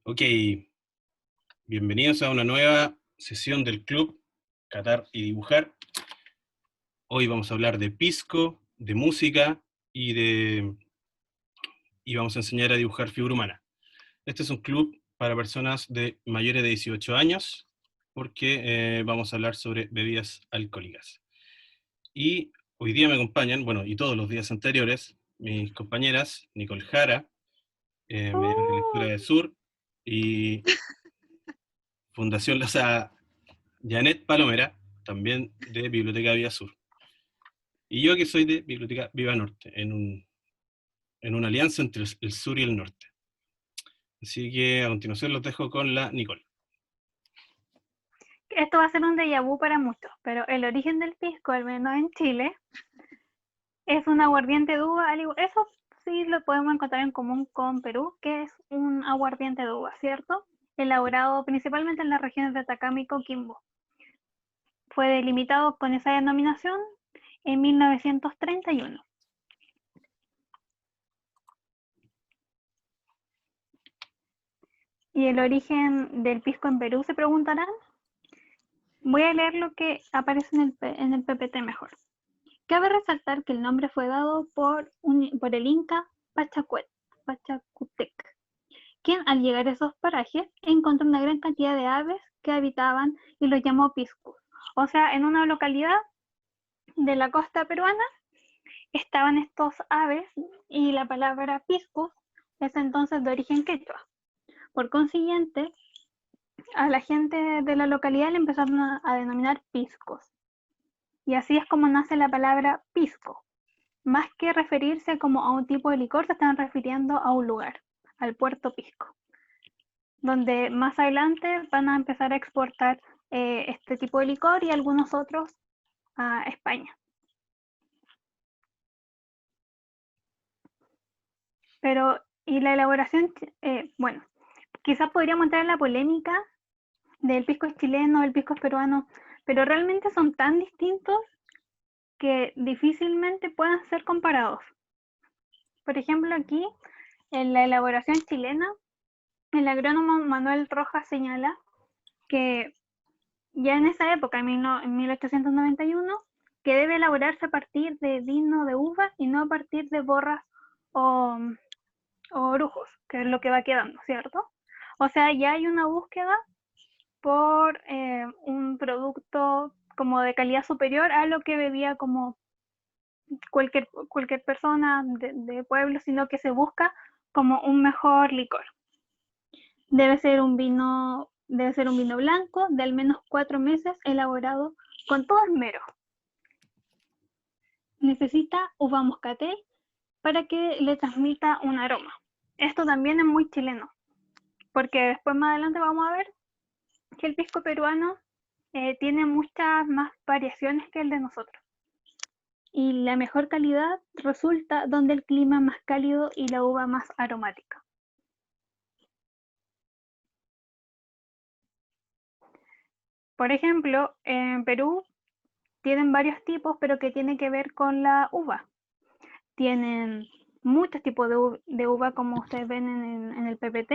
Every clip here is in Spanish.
Ok, bienvenidos a una nueva sesión del Club Catar y Dibujar. Hoy vamos a hablar de pisco, de música y vamos a enseñar a dibujar figura humana. Este es un club para personas de mayores de 18 años porque vamos a hablar sobre bebidas alcohólicas. Y hoy día me acompañan, bueno, y todos los días anteriores, mis compañeras Nicole Jara, mediadora de lectura ¡Oh! de Sur, y Fundación, o sea, Janet Palomera, también de Biblioteca Vía Sur. Y yo que soy de Biblioteca Viva Norte, en una alianza entre el sur y el norte. Así que a continuación los dejo con la Nicole. Esto va a ser un déjà vu para muchos, pero el origen del pisco, al menos en Chile, es un aguardiente de uva. Eso sí lo podemos encontrar en común con Perú, que es un aguardiente de uva, ¿cierto? Elaborado principalmente en las regiones de Atacama y Coquimbo. Fue delimitado con esa denominación en 1931. ¿Y el origen del pisco en Perú, se preguntarán? Voy a leer lo que aparece en el PPT mejor. Cabe resaltar que el nombre fue dado por el inca Pachacútec, quien al llegar a esos parajes encontró una gran cantidad de aves que habitaban y los llamó piscus. O sea, en una localidad de la costa peruana estaban estos aves y la palabra piscus es entonces de origen quechua. Por consiguiente, a la gente de la localidad le empezaron a denominar piscos. Y así es como nace la palabra pisco. Más que referirse como a un tipo de licor, se están refiriendo a un lugar, al puerto Pisco, donde más adelante van a empezar a exportar este tipo de licor y algunos otros a España. Pero, y la elaboración, bueno, quizás podríamos entrar en la polémica del pisco chileno, del pisco peruano, pero realmente son tan distintos que difícilmente puedan ser comparados. Por ejemplo, aquí, en la elaboración chilena, el agrónomo Manuel Rojas señala que ya en esa época, en 1891, que debe elaborarse a partir de vino de uva y no a partir de borras o, o orujos, que es lo que va quedando, ¿cierto? O sea, ya hay una búsqueda por un producto como de calidad superior a lo que bebía como cualquier persona de pueblo, sino que se busca como un mejor licor. Debe ser un vino blanco de al menos 4 meses elaborado con todo esmero. Necesita uva moscatel para que le transmita un aroma. Esto también es muy chileno, porque después más adelante vamos a ver que el pisco peruano tiene muchas más variaciones que el de nosotros. Y la mejor calidad resulta donde el clima es más cálido y la uva más aromática. Por ejemplo, en Perú tienen varios tipos, pero que tienen que ver con la uva. Tienen muchos tipos de uva, como ustedes ven en el PPT,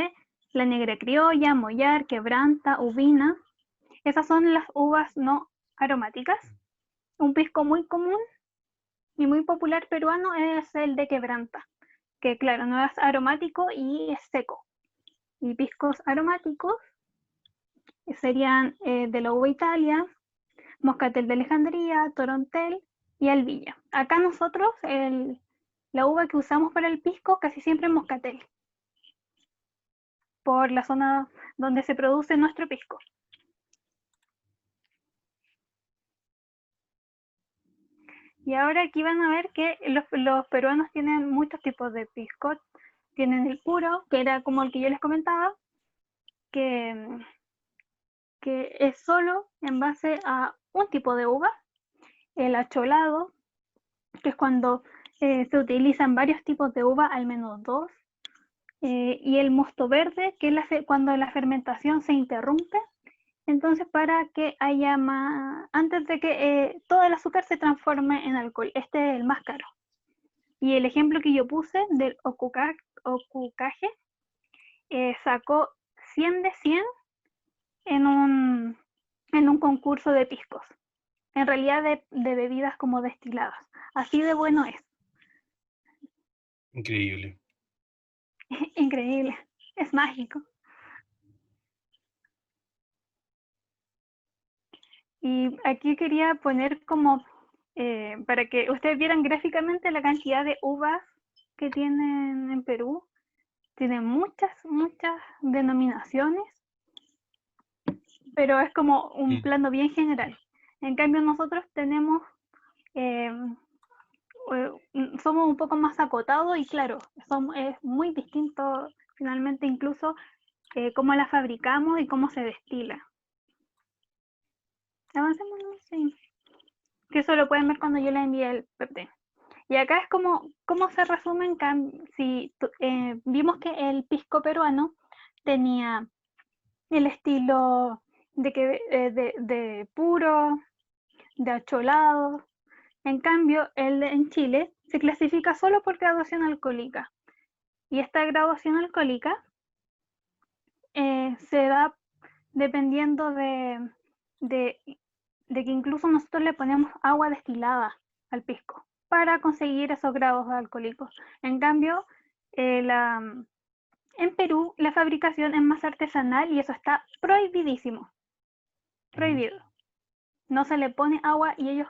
la negra criolla, mollar, quebranta, uvina. Esas son las uvas no aromáticas. Un pisco muy común y muy popular peruano es el de quebranta, que claro, no es aromático y es seco. Y piscos aromáticos serían de la uva Italia, Moscatel de Alejandría, Torontel y Albilla. Acá nosotros la uva que usamos para el pisco casi siempre es Moscatel, por la zona donde se produce nuestro pisco. Y ahora aquí van a ver que los peruanos tienen muchos tipos de pisco. Tienen el puro, que era como el que yo les comentaba, que, que es solo en base a un tipo de uva. El acholado, que es cuando se utilizan varios tipos de uva, al menos dos. Y el mosto verde, que es cuando la fermentación se interrumpe. Entonces, para que haya más, antes de que todo el azúcar se transforme en alcohol. Este es el más caro. Y el ejemplo que yo puse del okukaje sacó 100 de 100 en un concurso de piscos. En realidad de bebidas como destiladas. Así de bueno es. Increíble. Increíble. Es mágico. Y aquí quería poner como, para que ustedes vieran gráficamente la cantidad de uvas que tienen en Perú. Tienen muchas denominaciones, pero es como un plano bien general. En cambio nosotros tenemos, somos un poco más acotados y claro, es muy distinto finalmente incluso cómo la fabricamos y cómo se destila. Avancemos, sí. Que eso lo pueden ver cuando yo les envíe el PPT. Y acá es como cómo se resumen, si vimos que el pisco peruano tenía el estilo de puro, de acholado. En cambio, en Chile se clasifica solo por graduación alcohólica. Y esta graduación alcohólica se da dependiendo de que incluso nosotros le ponemos agua destilada al pisco para conseguir esos grados alcohólicos. En cambio, en Perú la fabricación es más artesanal y eso está prohibidísimo. Prohibido. No se le pone agua y ellos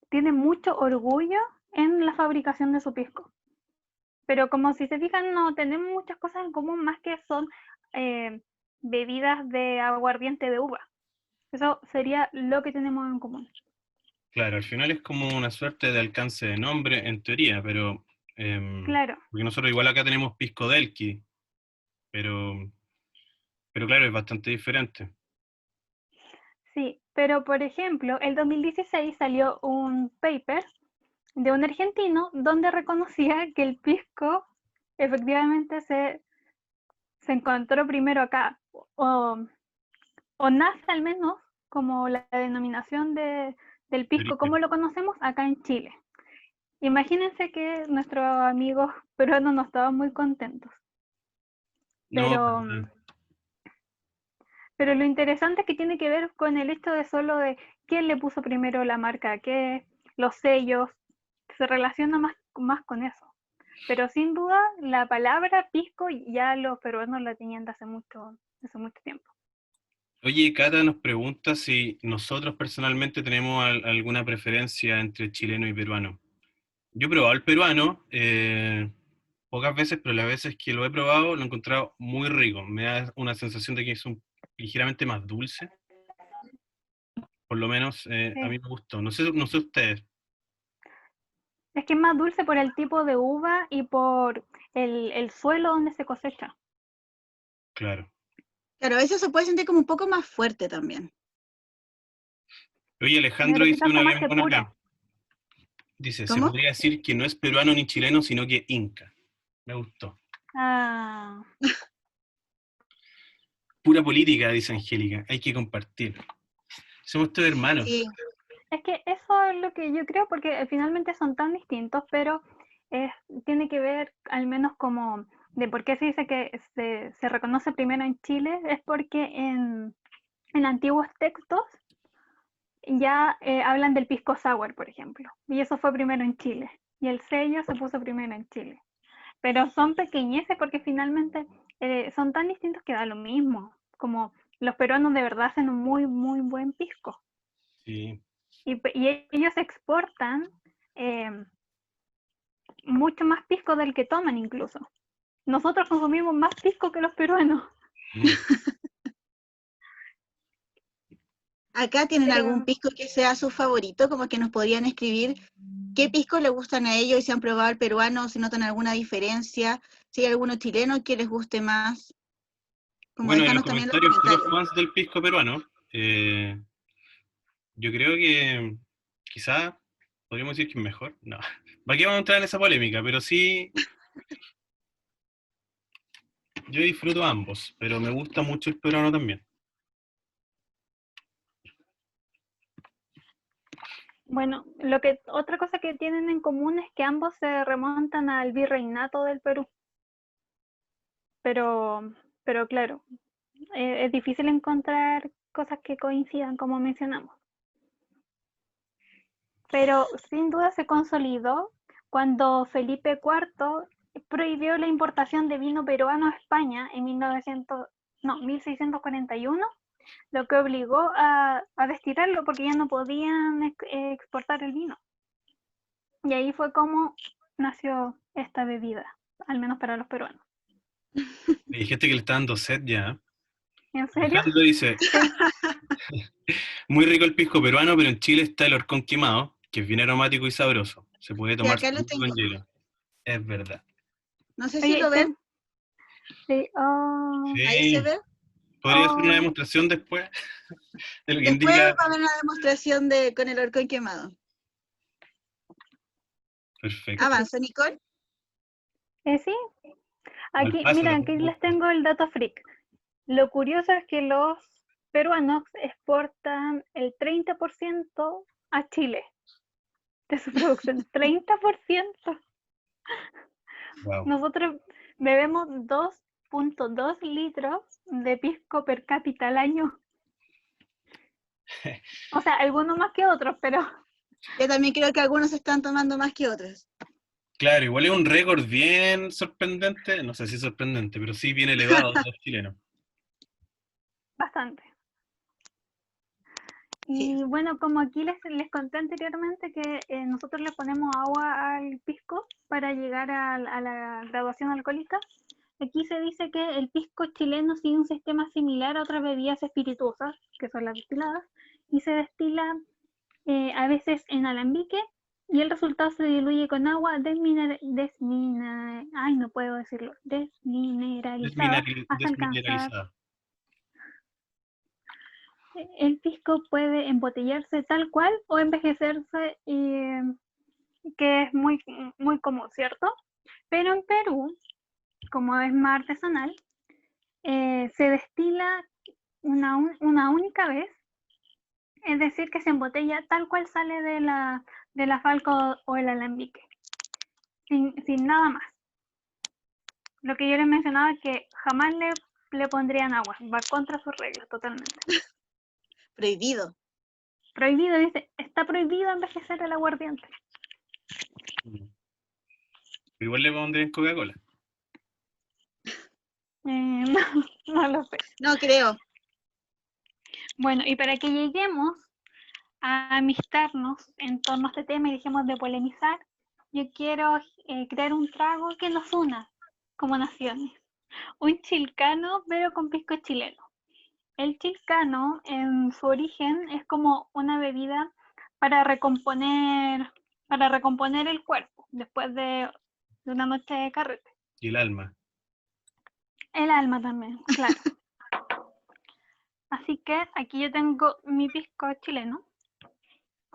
tienen mucho orgullo en la fabricación de su pisco. Pero como si se fijan, no tenemos muchas cosas en común más que son bebidas de aguardiente de uva. Eso sería lo que tenemos en común. Claro, al final es como una suerte de alcance de nombre en teoría, pero Claro. porque nosotros igual acá tenemos pisco delqui, pero claro, es bastante diferente. Sí, pero por ejemplo, el 2016 salió un paper de un argentino donde reconocía que el pisco efectivamente se encontró primero acá, o nace al menos como la denominación del pisco, como lo conocemos acá en Chile. Imagínense que nuestros amigos peruanos no estaban muy contentos. No, Pero lo interesante es que tiene que ver con el hecho de solo de quién le puso primero la marca, qué, los sellos, se relaciona más con eso. Pero sin duda la palabra pisco ya los peruanos la tenían de hace mucho tiempo. oye, Cata nos pregunta si nosotros personalmente tenemos alguna preferencia entre chileno y peruano. Yo he probado el peruano pocas veces, pero las veces que lo he probado lo he encontrado muy rico. Me da una sensación de que es ligeramente más dulce. Por lo menos a Sí. mí me gustó. No sé ustedes. Es que es más dulce por el tipo de uva y por el suelo donde se cosecha. Claro. Claro, a veces se puede sentir como un poco más fuerte también. Oye, Me Alejandro dice resulta una más bien buena seguro. acá. Dice, se ¿Cómo? podría decir que no es peruano ni chileno, sino que inca. Me gustó. Ah, Pura política, dice Angélica. Hay que compartir. Somos todos hermanos. Sí, es que eso es lo que yo creo, porque finalmente son tan distintos, pero tiene que ver al menos como de por qué se dice que se reconoce primero en Chile, es porque en antiguos textos ya hablan del pisco sour, por ejemplo, y eso fue primero en Chile, y el sello se puso primero en Chile. Pero son pequeñeces porque finalmente son tan distintos que da lo mismo, como los peruanos de verdad hacen un muy buen pisco. Sí. Y ellos exportan eh, mucho más pisco del que toman incluso. Nosotros consumimos más pisco que los peruanos. Mm. acá tienen algún Pero pisco que sea su favorito, como que nos podrían escribir qué piscos les gustan a ellos y si han probado el peruano, si notan alguna diferencia, si hay alguno chileno que les guste más, como Bueno, en los dejarnos también los comentarios, puros comentarios. fans del pisco peruano. Yo creo que quizá podríamos decir que es mejor. No. ¿Para qué vamos a entrar en esa polémica? Pero sí, yo disfruto ambos, pero me gusta mucho el peruano también. bueno, otra cosa que tienen en común es que ambos se remontan al virreinato del Perú. Pero pero claro, es difícil encontrar cosas que coincidan, como mencionamos. Pero sin duda se consolidó cuando Felipe IV prohibió la importación de vino peruano a España en 1641, lo que obligó a destilarlo porque ya no podían exportar el vino. Y ahí fue como nació esta bebida, al menos para los peruanos. Me dijiste que le está dando sed ya. ¿En serio? Alejandro dice, Sí. muy rico el pisco peruano, pero en Chile está el horcón quemado, que es bien aromático y sabroso. Se puede tomar acá lo solito con tengo. hielo. Es verdad. No sé si Oye, lo ven. sí, Ahí se Sí. ve. Podría hacer una oh, demostración después de lo que Después indica. va a haber una demostración con el horcón quemado. Perfecto. Avanza, Nicole. sí. Aquí, Malpasa mira, tampoco aquí me les gusta. tengo el dato freak. Lo curioso es que los peruanos exportan el 30% a Chile de su producción. 30%. Wow. Nosotros bebemos 2.2 litros de pisco per cápita al año. O sea, algunos más que otros, pero Yo también creo que algunos están tomando más que otros. Claro, igual es un récord bien sorprendente, no sé si sorprendente, pero sí bien elevado de los chilenos. bastante. Sí. Y bueno, como aquí les conté anteriormente que nosotros le ponemos agua al pisco para llegar a la graduación alcohólica, aquí se dice que el pisco chileno sigue un sistema similar a otras bebidas espirituosas, que son las destiladas, y se destila a veces en alambique, y el resultado se diluye con agua ay, no puedo decirlo, desmineralizada hasta alcanzar. Desmineralizada. El pisco puede embotellarse tal cual o envejecerse, que es muy, muy común, ¿cierto? Pero en Perú, como es más artesanal, se destila una única vez, es decir, que se embotella tal cual sale de la falca o el alambique, sin nada más. Lo que yo les mencionaba es que jamás le pondrían agua, va contra sus reglas totalmente. Prohibido. Prohibido, dice, está prohibido envejecer el aguardiente. Mm. Pero igual le pondré en Coca-Cola. No, no lo sé. No creo. Bueno, y para que lleguemos a amistarnos en torno a este tema y dejemos de polemizar, yo quiero crear un trago que nos una como naciones. Un chilcano, pero con pisco chileno. El chilcano, en su origen, es como una bebida para recomponer el cuerpo después de una noche de carrete. Y el alma. El alma también, claro. Así que aquí yo tengo mi pisco chileno.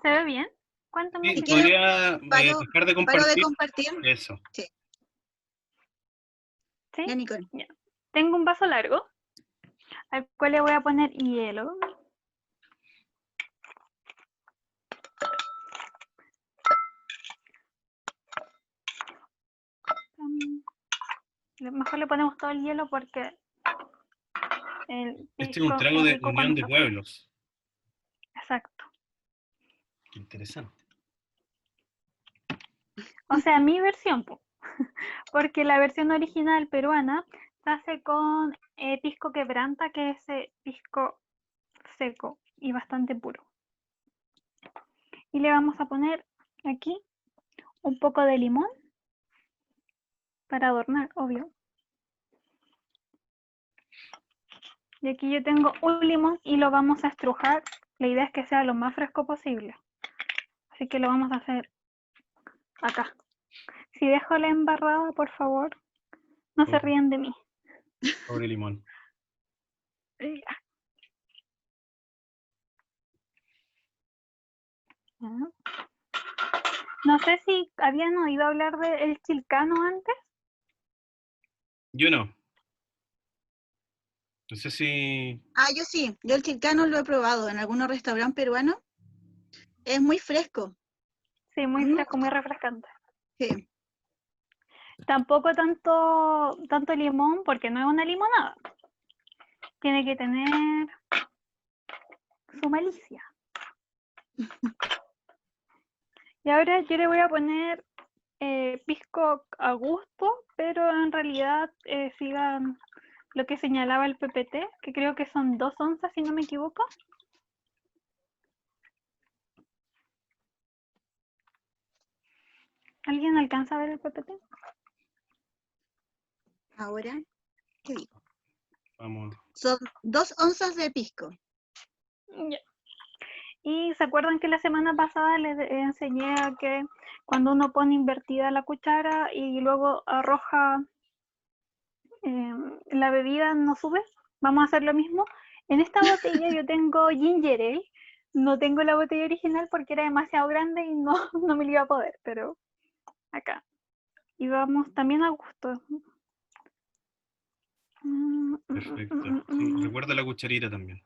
¿Se ve bien? Cuéntame Sí, si se ve. podría Paro, dejar de paro de compartir. compartir. Eso. Sí. ¿Sí? Ya, Nicole. Ya. Tengo un vaso largo al cual le voy a poner hielo. Mejor le ponemos todo el hielo porque el Este es un pisco trago es de rico unión cuando de está frío. pueblos. Exacto. Qué interesante. O sea, mi versión, porque la versión original peruana se hace con pisco quebranta, que es pisco seco y bastante puro. Y le vamos a poner aquí un poco de limón para adornar, obvio. Y aquí yo tengo un limón y lo vamos a estrujar. La idea es que sea lo más fresco posible. Así que lo vamos a hacer acá. Si dejo la embarrada, por favor, no se Pobre, rían de mí. pobre limón. No sé si habían oído hablar del chilcano antes. Yo no. No sé si. Yo sí. Yo el chilcano lo he probado en algunos restaurantes peruanos. Es muy fresco. Sí, muy Me fresco, muy gusta. refrescante. Sí. Tampoco tanto limón porque no es una limonada. tiene que tener su malicia. Y ahora yo le voy a poner pisco a gusto, pero en realidad sigan lo que señalaba el PPT, que creo que son 2 onzas, si no me equivoco. ¿Alguien alcanza a ver el PPT? Ahora, ¿qué digo? Vamos. Son 2 onzas de pisco. Ya. Y se acuerdan que la semana pasada les enseñé a que cuando uno pone invertida la cuchara y luego arroja la bebida no sube. Vamos a hacer lo mismo. En esta botella yo tengo ginger ale. No tengo la botella original porque era demasiado grande y no, no me lo iba a poder, pero acá. Y vamos también a gusto. Perfecto. Sí, recuerda la cucharita también.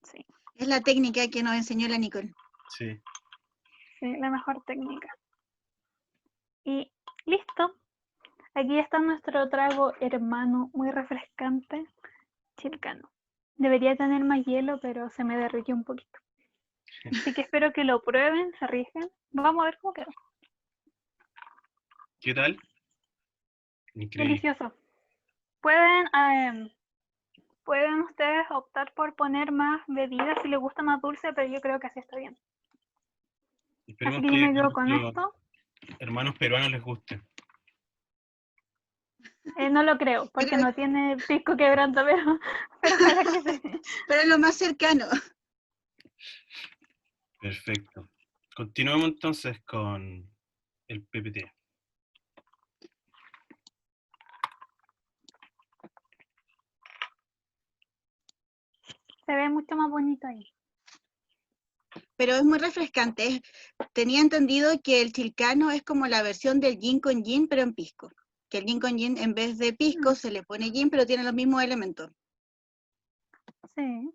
Sí, Es la técnica que nos enseñó la Nicole. Sí. sí, la mejor técnica. Y listo. Aquí está nuestro trago hermano, muy refrescante, chilcano. Debería tener más hielo, pero se me derritió un poquito. Así que espero que lo prueben, se arriesguen. Vamos a ver cómo queda. ¿Qué tal? Increíble. Delicioso. Pueden ustedes optar por poner más bebidas si les gusta más dulce, pero yo creo que así está bien. Esperemos Así que yo que me quedo a con nuestros esto. hermanos peruanos les guste. No lo creo, porque Pero- no tiene pisco quebranto, pero ojalá que sí. Pero es lo más cercano. Perfecto. Continuemos entonces con el PPT. Se ve mucho más bonito ahí. Pero es muy refrescante. Tenía entendido que el chilcano es como la versión del gin con gin, pero en pisco. Que el gin con gin, en vez de pisco, se le pone gin, pero tiene los mismos elementos. Sí.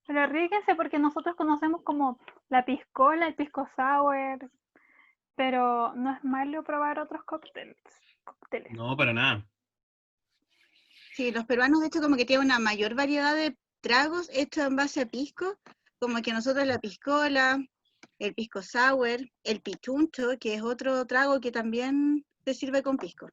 Pero arriesguense porque nosotros conocemos como la piscola, el pisco sour, pero no es malo probar otros cócteles. No, para nada. Sí, los peruanos, de hecho, como que tienen una mayor variedad de tragos hechos en base a pisco, como que nosotros la piscola, el pisco sour, el pichuncho, que es otro trago que también se sirve con pisco.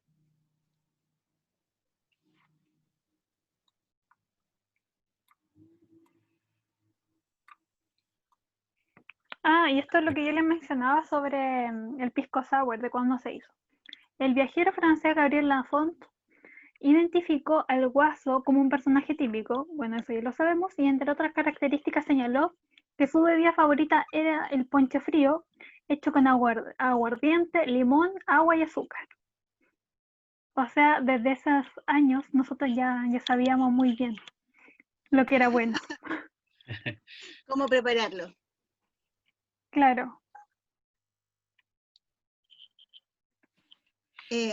Ah, y esto es lo que yo les mencionaba sobre el pisco sour, de cuándo se hizo. El viajero francés Gabriel Lafont identificó al guaso como un personaje típico, bueno, eso ya lo sabemos, y entre otras características señaló que su bebida favorita era el ponche frío, hecho con aguardiente, limón, agua y azúcar. O sea, desde esos años nosotros ya sabíamos muy bien lo que era bueno. ¿Cómo prepararlo? Claro.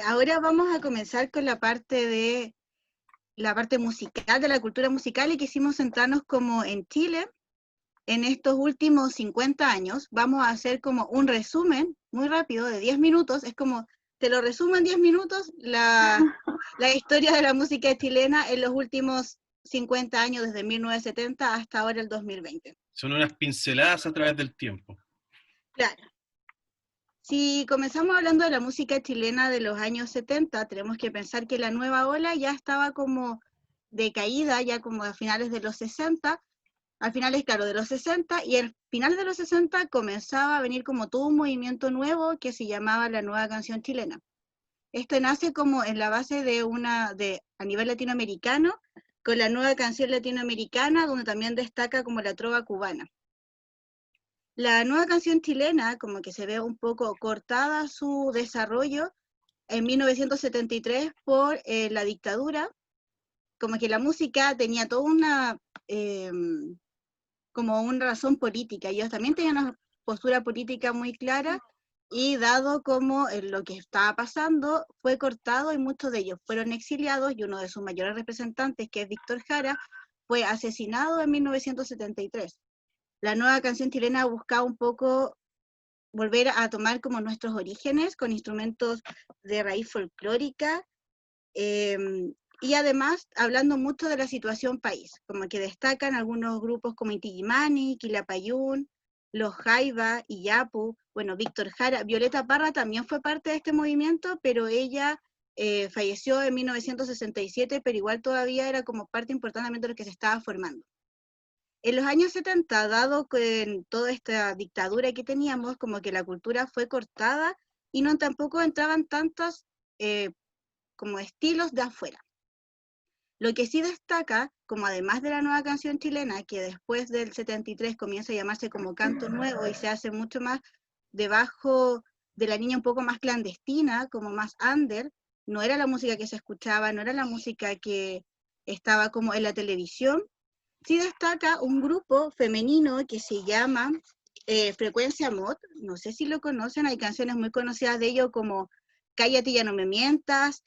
Ahora vamos a comenzar con la parte musical, de la cultura musical, y quisimos centrarnos como en Chile. En estos últimos 50 años, vamos a hacer como un resumen muy rápido de 10 minutos, es como, te lo resumo en 10 minutos, la historia de la música chilena en los últimos 50 años, desde 1970 hasta ahora el 2020. Son unas pinceladas a través del tiempo. Claro. Si comenzamos hablando de la música chilena de los años 70, tenemos que pensar que la nueva ola ya estaba como decaída, ya como a finales de los 60, al finales, claro, de los 60, y al final de los 60 comenzaba a venir como todo un movimiento nuevo que se llamaba la nueva canción chilena. Esto nace como en la base a nivel latinoamericano, con la nueva canción latinoamericana, donde también destaca como la trova cubana. La nueva canción chilena, como que se ve un poco cortada su desarrollo en 1973 por la dictadura, como que la música tenía toda como una razón política. Ellos también tenían una postura política muy clara, y dado como lo que estaba pasando, fue cortado y muchos de ellos fueron exiliados, y uno de sus mayores representantes, que es Víctor Jara, fue asesinado en 1973. La nueva canción chilena buscaba un poco volver a tomar como nuestros orígenes con instrumentos de raíz folclórica, y además hablando mucho de la situación país, como que destacan algunos grupos como Inti Illimani, Quilapayún, Los Jaiba, Iyapu, bueno, Víctor Jara, Violeta Parra también fue parte de este movimiento, pero ella falleció en 1967, pero igual todavía era como parte importante de lo que se estaba formando. En los años 70, dado que en toda esta dictadura que teníamos, como que la cultura fue cortada y no tampoco entraban tantos como estilos de afuera. Lo que sí destaca, como además de la nueva canción chilena, que después del 73 comienza a llamarse como canto nuevo y se hace mucho más debajo de la niña un poco más clandestina, como más under, no era la música que se escuchaba, no era la música que estaba como en la televisión, sí destaca un grupo femenino que se llama Frecuencia Mod, no sé si lo conocen, hay canciones muy conocidas de ellos como Cállate ya no me mientas,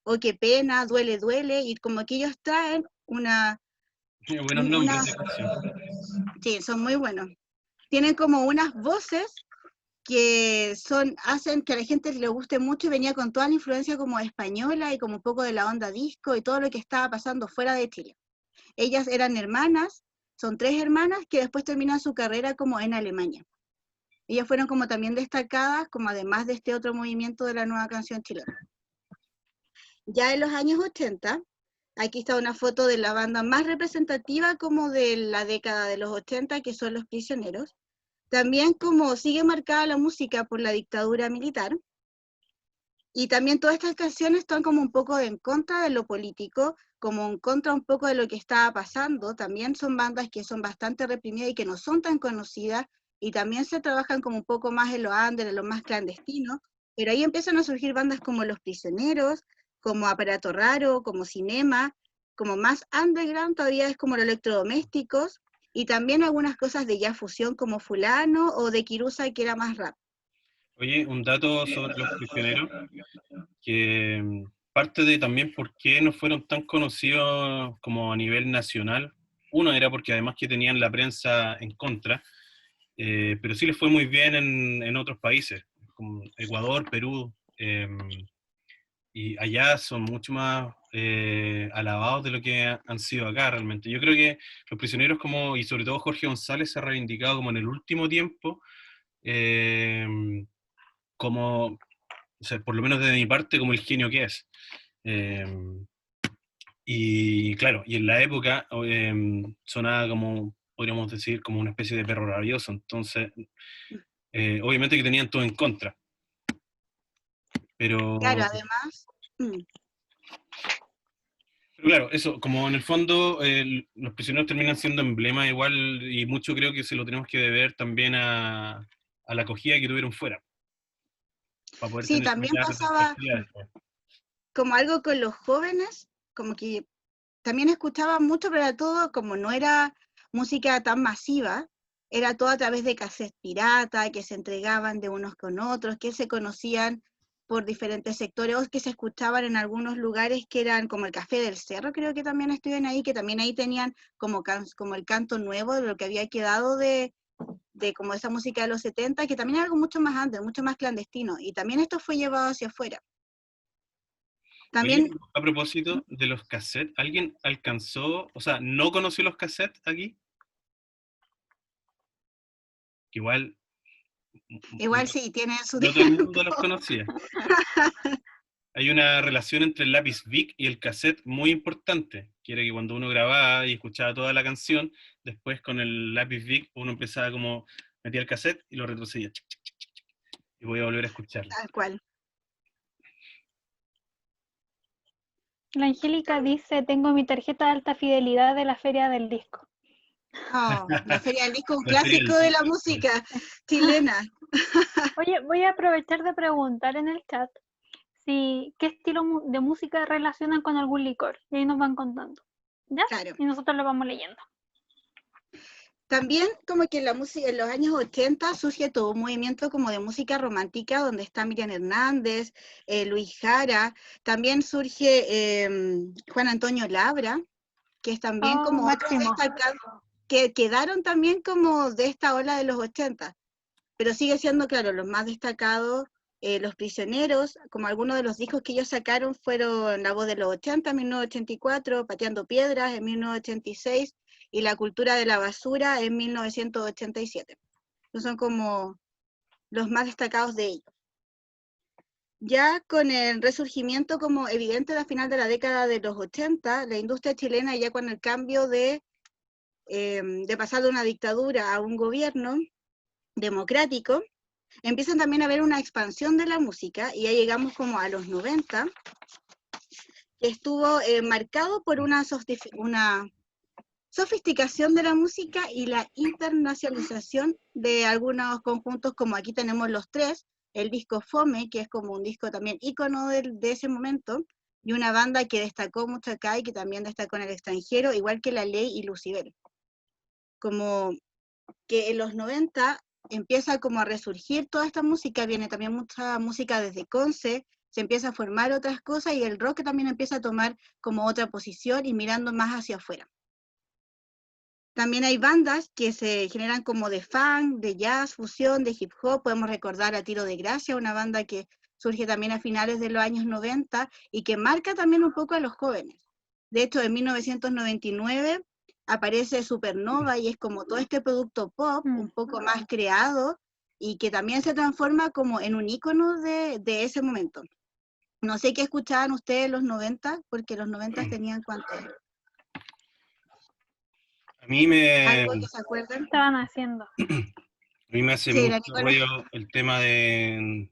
Oh qué pena, Duele, duele, y como que ellos traen Buenos nombres de canción. sí, son muy buenos, tienen como unas voces que hacen que a la gente le guste mucho y venía con toda la influencia como española y como un poco de la onda disco y todo lo que estaba pasando fuera de Chile. Ellas eran hermanas, son 3 hermanas que después terminan su carrera como en Alemania. Ellas fueron como también destacadas, como además de este otro movimiento de la nueva canción chilena. Ya en los años 80, aquí está una foto de la banda más representativa como de la década de los 80, que son Los Prisioneros. También como sigue marcada la música por la dictadura militar, y también todas estas canciones están como un poco en contra de lo político, como en contra un poco de lo que estaba pasando. También son bandas que son bastante reprimidas y que no son tan conocidas, y también se trabajan como un poco más en lo under, en lo más clandestino, pero ahí empiezan a surgir bandas como Los Prisioneros, como Aparato Raro, como Cinema, como más underground todavía es como los Electrodomésticos, y también algunas cosas de ya fusión como Fulano o de Kirusa, que era más rap. Oye, un dato sobre Los Prisioneros, que parte de también por qué no fueron tan conocidos como a nivel nacional. Uno era porque además que tenían la prensa en contra, pero sí les fue muy bien en otros países, como Ecuador, Perú, y allá son mucho más alabados de lo que han sido acá realmente. Yo creo que Los Prisioneros, como, y sobre todo Jorge González, se ha reivindicado como en el último tiempo, eh, como, o sea, por lo menos desde mi parte, como el genio que es. Eh, y claro, y en la época sonaba como, podríamos decir, como una especie de perro rabioso, entonces, obviamente que tenían todo en contra, Claro, pero, además, mm, pero claro, eso, como en el fondo los prisioneros terminan siendo emblema igual, y mucho creo que se lo tenemos que deber también a la acogida que tuvieron fuera, para poder sí, tener también similar pasaba retrospectiva después. como algo con los jóvenes, como que también escuchaban mucho, pero era todo como no era música tan masiva, era todo a través de cassettes pirata, que se entregaban de unos con otros, que se conocían por diferentes sectores, o que se escuchaban en algunos lugares que eran como el Café del Cerro, creo que también estuvieron ahí, que también ahí tenían como, como el canto nuevo de lo que había quedado de como esa música de los 70, que también era algo mucho más antes, mucho más clandestino, y también esto fue llevado hacia afuera. Oye, También, a propósito de los cassettes, ¿alguien alcanzó, o sea, no conoció los cassettes aquí? Que igual igual sí, tienen su... no todo el mundo los conocía. Hay una relación entre el lápiz Bic y el cassette muy importante, que era que cuando uno grababa y escuchaba toda la canción, después con el lápiz Bic uno empezaba como, metía el cassette y lo retrocedía, y voy a volver a escucharlo. Tal cual. La Angélica dice, tengo mi tarjeta de alta fidelidad de la Feria del Disco. Oh, la Feria del Disco, un La feria clásico del de la disco. música chilena. Oye, voy a aprovechar de preguntar en el chat si qué estilo de música relacionan con algún licor. Y ahí nos van contando. ¿Ya? Claro. Y nosotros lo vamos leyendo. También como que en la música, en los años 80 surge todo un movimiento como de música romántica, donde está Miriam Hernández, Luis Jara, también surge Juan Antonio Labra, que es también Oh, como otros máximo. destacados, que quedaron también como de esta ola de los 80, pero sigue siendo, claro, los más destacados Los Prisioneros, como algunos de los discos que ellos sacaron fueron La Voz de los 80 en 1984, Pateando Piedras en 1986 y La Cultura de la Basura en 1987. Esos son como los más destacados de ellos. Ya con el resurgimiento como evidente al final de la década de los 80, la industria chilena ya con el cambio de pasar de una dictadura a un gobierno democrático, empiezan también a haber una expansión de la música y ya llegamos como a los 90, que estuvo marcado por una sofisticación de la música y la internacionalización de algunos conjuntos, como aquí tenemos los tres, el disco Fome, que es como un disco también ícono de ese momento, y una banda que destacó mucho acá y que también destacó en el extranjero, igual que La Ley y Lucibel. Como que en los 90 empieza como a resurgir toda esta música, viene también mucha música desde Conce, se empieza a formar otras cosas y el rock también empieza a tomar como otra posición y mirando más hacia afuera. También hay bandas que se generan como de funk, de jazz, fusión, de hip hop, podemos recordar a Tiro de Gracia, una banda que surge también a finales de los años 90 y que marca también un poco a los jóvenes. De hecho, en 1999 aparece Supernova y es como todo este producto pop, un poco más creado, y que también se transforma como en un ícono de ese momento. No sé qué escuchaban ustedes en los 90, porque los 90 tenían cuánto. A mí me, ¿Algo que se acuerdan? Estaban haciendo. a mí me hace Sí, mucho ruido el tema de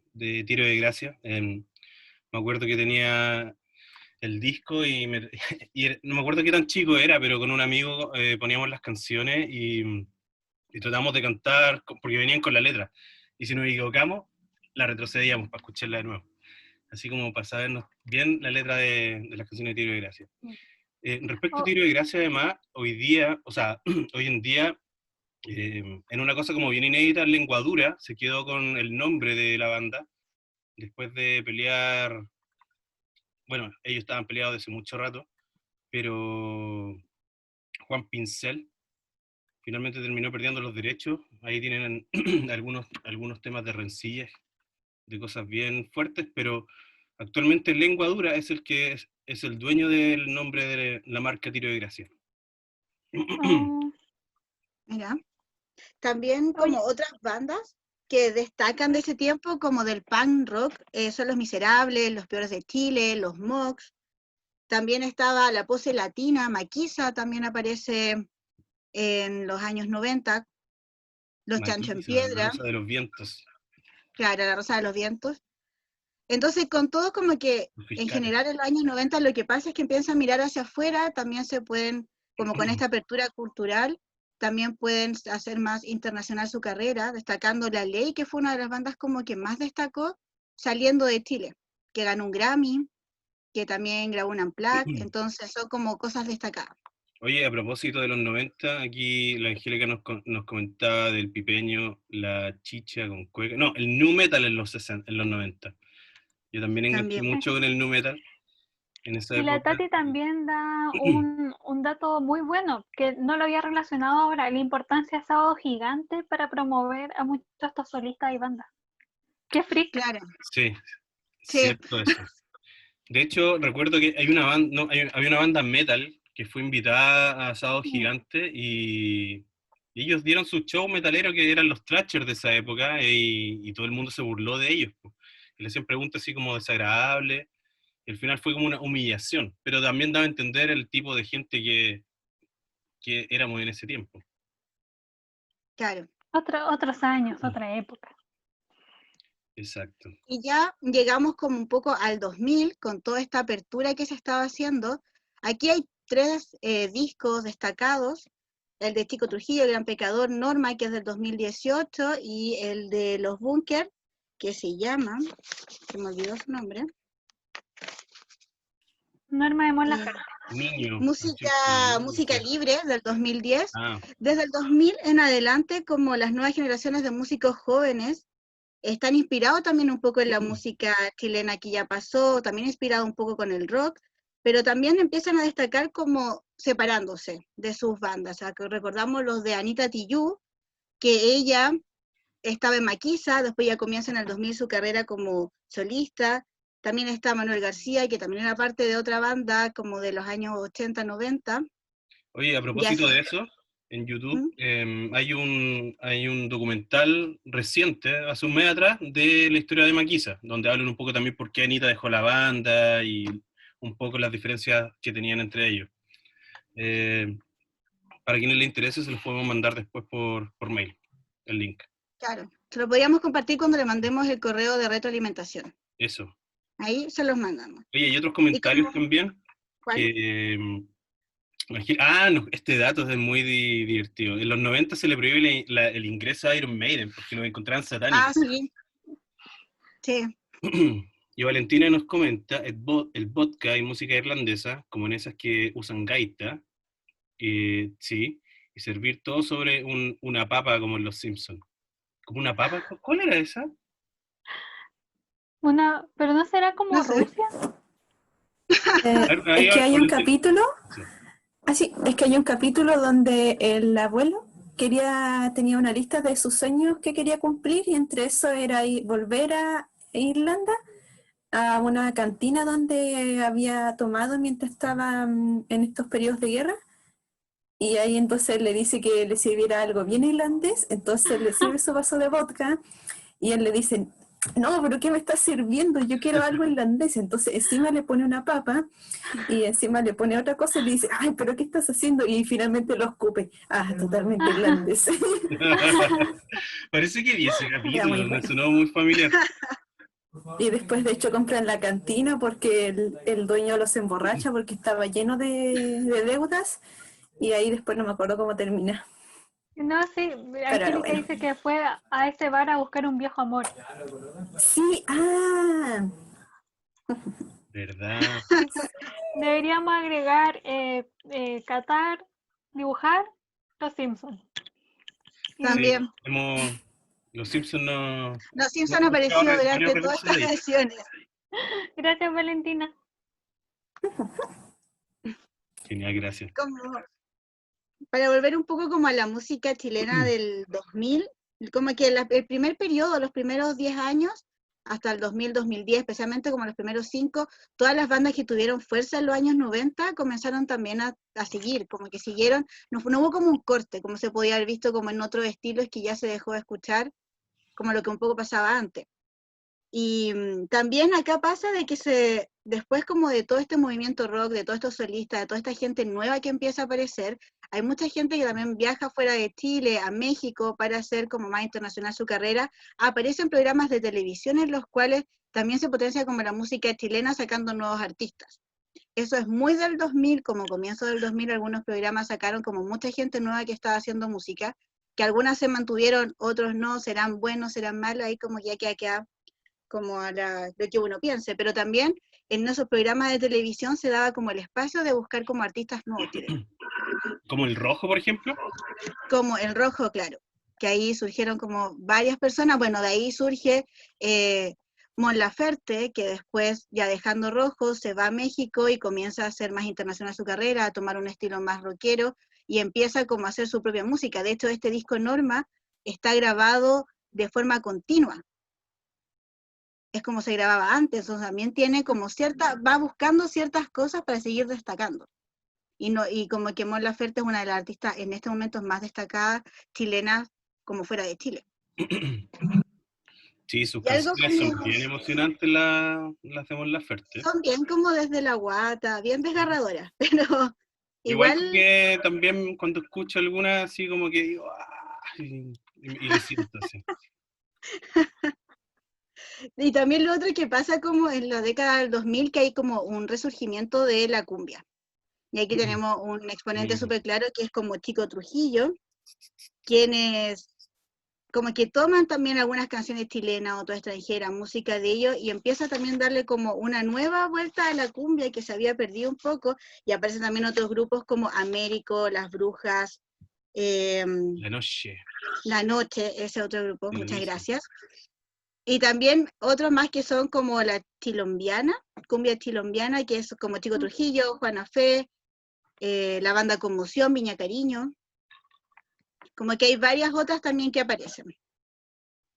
Tiro de Gracia. Me acuerdo que tenía el disco no me acuerdo qué tan chico era, pero con un amigo poníamos las canciones y tratamos de cantar, porque venían con la letra. Y si nos equivocamos, la retrocedíamos para escucharla de nuevo. Así como para sabernos bien la letra de las canciones de Tiro de Gracia. Respecto a Tiro de Gracia, además, hoy día, o sea, hoy en día, en una cosa como bien inédita, Lengua Dura se quedó con el nombre de la banda, después de pelear, bueno, ellos estaban peleados desde mucho rato, pero Juan Pincel finalmente terminó perdiendo los derechos. Ahí tienen algunos temas de rencillas, de cosas bien fuertes, pero actualmente Lengua Dura es el que es el dueño del nombre de la marca Tiro de Gracia. Mira, también como otras bandas que destacan de ese tiempo, como del punk rock, son Los Miserables, Los Peores de Chile, Los Mox. También estaba La Pose Latina, Maquisa también aparece en los años 90, Los Chancho en Piedra, La Rosa de los Vientos. claro, La Rosa de los Vientos. Entonces, con todo como que en general en los años 90 lo que pasa es que empiezan a mirar hacia afuera, también se pueden, como con esta apertura cultural, también pueden hacer más internacional su carrera, destacando La Ley, que fue una de las bandas como que más destacó saliendo de Chile, que ganó un Grammy, que también grabó un Unplugged, entonces son como cosas destacadas. Oye, a propósito de los 90, aquí la Angélica nos comentaba del pipeño, la chicha con cueca. No, el nu metal en los 90. Yo también enganché mucho con el nu metal en esa Y la época. Tati también da un dato muy bueno, que no lo había relacionado ahora, la importancia de Sábado Gigante para promover a muchos de estos solistas y bandas. ¡Qué freak! Claro. Sí, Sí. cierto eso. De hecho, recuerdo que había una banda metal que fue invitada a Sábado Gigante y ellos dieron su show metalero, que eran los Thrashers de esa época, y todo el mundo se burló de ellos. Y le hacían preguntas así como desagradables, y al final fue como una humillación, pero también daba a entender el tipo de gente que éramos en ese tiempo. Claro. Otros años, otra época. Exacto. Y ya llegamos como un poco al 2000, con toda esta apertura que se estaba haciendo. Aquí hay 3 discos destacados, el de Chico Trujillo, El Gran Pecador, Norma, que es del 2018, y el de Los Bunkers, que se llama, se me olvidó su nombre. Norma de Mon Laferte. Niño. Música Libre, del 2010. Ah. Desde el 2000 en adelante, como las nuevas generaciones de músicos jóvenes están inspirados también un poco en la música chilena que ya pasó, también inspirado un poco con el rock, pero también empiezan a destacar como separándose de sus bandas. O sea, que recordamos los de Anita Tijoux, que ella estaba en Maquisa, después ya comienza en el 2000 su carrera como solista. También está Manuel García, que también era parte de otra banda como de los años 80, 90. Oye, a Y así. propósito de eso, en YouTube ¿Mm? hay un documental reciente, hace un mes atrás, de la historia de Maquisa, donde hablan un poco también por qué Anita dejó la banda y un poco las diferencias que tenían entre ellos. Para quienes les interese, se los podemos mandar después por mail, el link. Claro, se lo podríamos compartir cuando le mandemos el correo de retroalimentación. Eso. Ahí se los mandamos. Oye, hay otros ¿Y comentarios cómo? también ¿Cuál? que... no, este dato es muy divertido. En los 90 se le prohíbe el ingreso a Iron Maiden porque los encontraban satánicos. Ah, sí. Sí. Y Valentina nos comenta, el vodka y música irlandesa, como en esas que usan gaita, sí, y servir todo sobre una papa como en Los Simpsons. ¿Como una papa? ¿Cuál era esa? Pero no será como No sé. Rusia. Es que hay un Valentina. capítulo, Sí. es que hay un capítulo donde el abuelo tenía una lista de sus sueños que quería cumplir y entre eso era volver a Irlanda, a una cantina donde había tomado mientras estaba en estos periodos de guerra. Y ahí entonces le dice que le sirviera algo bien irlandés, entonces le sirve su vaso de vodka y él le dice, no, pero ¿qué me estás sirviendo? Yo quiero algo irlandés. Entonces encima le pone una papa y encima le pone otra cosa y le dice, ay, pero ¿qué estás haciendo? Y finalmente lo escupe. Ah, totalmente irlandés. Parece que vi ese Era capítulo, muy me bueno. sonó muy familiar. Y después de hecho compran la cantina porque el dueño los emborracha porque estaba lleno de deudas y ahí después no me acuerdo cómo termina. No, sí, Pero era Angélica bueno. dice que fue a ese bar a buscar un viejo amor. Sí, ¿Verdad? Deberíamos agregar catar, dibujar, Los Simpsons. Sí, También. los Simpsons no... Los Simpson hemos han buscado aparecido varios durante todas recursos de estas ahí. sesiones. Gracias, Valentina. Genial, gracias. Como, para volver un poco como a la música chilena del 2000, como que el primer periodo, los primeros 10 años, hasta el 2000, 2010, especialmente como los primeros 5, todas las bandas que tuvieron fuerza en los años 90 comenzaron también a seguir, como que siguieron, no hubo como un corte, como se podía haber visto como en otros estilos que ya se dejó de escuchar, como lo que un poco pasaba antes. Y también acá pasa de que después como de todo este movimiento rock, de todos estos solistas, de toda esta gente nueva que empieza a aparecer, hay mucha gente que también viaja fuera de Chile, a México, para hacer como más internacional su carrera. Aparecen programas de televisión en los cuales también se potencia como la música chilena sacando nuevos artistas. Eso es muy del 2000, como comienzo del 2000, algunos programas sacaron como mucha gente nueva que estaba haciendo música, que algunas se mantuvieron, otros no, serán buenos, serán malos, ahí como ya queda como a lo que uno piense, pero también en esos programas de televisión se daba como el espacio de buscar como artistas nuevos chilenos. Como el rojo, por ejemplo. Como el Rojo, claro, que ahí surgieron como varias personas, bueno, de ahí surge Mon Laferte, que después, ya dejando Rojo, se va a México y comienza a hacer más internacional su carrera, a tomar un estilo más rockero, y empieza como a hacer su propia música. De hecho, este disco Norma está grabado de forma continua. Es como se grababa antes, o sea, también tiene como va buscando ciertas cosas para seguir destacando. Y como que Mon Laferte es una de las artistas en este momento más destacadas chilenas como fuera de Chile. Sí, sus Y algo canciones son como, bien emocionantes las de Mon Laferte. son bien como desde la guata, bien desgarradoras, pero Igual igual, que también cuando escucho alguna así como que digo, y lo siento así. y también lo otro que pasa como en la década del 2000, que hay como un resurgimiento de la cumbia. Y aquí tenemos un exponente súper claro que es como Chico Trujillo, quienes como que toman también algunas canciones chilenas, otras extranjeras, música de ellos, y empieza también a darle como una nueva vuelta a la cumbia que se había perdido un poco, y aparecen también otros grupos como Américo, Las Brujas, La noche. La Noche, ese otro grupo, muchas Buenísimo. gracias. Y también otros más que son como la chilombiana, cumbia chilombiana, que es como Chico Trujillo, Juana Fe, la banda Conmoción, Viña Cariño, como que hay varias otras también que aparecen.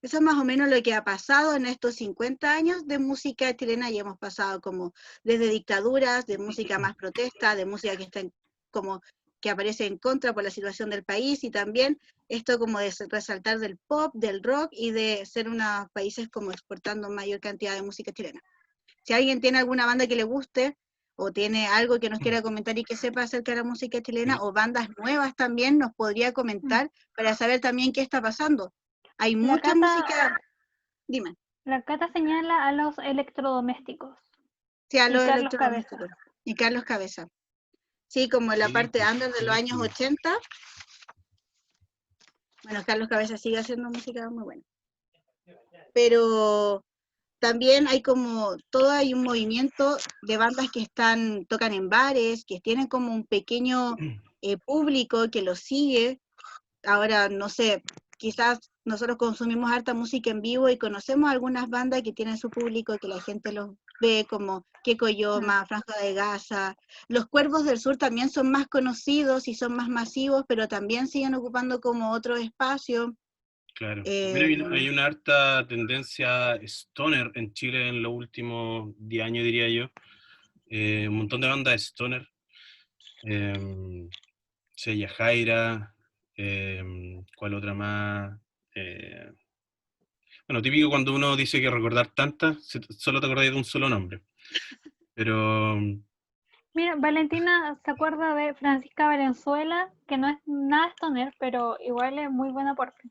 Eso es más o menos lo que ha pasado en estos 50 años de música chilena, y hemos pasado como desde dictaduras, de música más protesta, de música que está como que aparece en contra por la situación del país, y también esto como de resaltar del pop, del rock, y de ser unos países como exportando mayor cantidad de música chilena. Si alguien tiene alguna banda que le guste, o tiene algo que nos quiera comentar y que sepa acerca de la música chilena, Sí. o bandas nuevas también, nos podría comentar para saber también qué está pasando. Hay mucha música, dime, La Cata señala a los electrodomésticos. sí, a Y los Carlos Cabeza. electrodomésticos. Y Carlos Cabeza. Sí, como la Sí, parte pues, under de los años 80. Bueno, Carlos Cabeza sigue haciendo música muy buena. Pero también hay como, todo hay un movimiento de bandas que tocan en bares, que tienen como un pequeño público que los sigue. Ahora, no sé, quizás nosotros consumimos harta música en vivo y conocemos algunas bandas que tienen su público, que la gente los ve como Keko Yoma, Franja de Gaza. Los Cuervos del Sur también son más conocidos y son más masivos, pero también siguen ocupando como otro espacio. claro. Mira, hay una harta tendencia stoner en Chile en los últimos 10 años, diría yo. Un montón de bandas stoner. Sella Jaira, ¿cuál otra más? Eh, bueno, típico cuando uno dice que recordar tantas, solo te acordás de un solo nombre. Pero Mira, Valentina se acuerda de Francisca Valenzuela, que no es nada stoner, pero igual es muy buen aporte.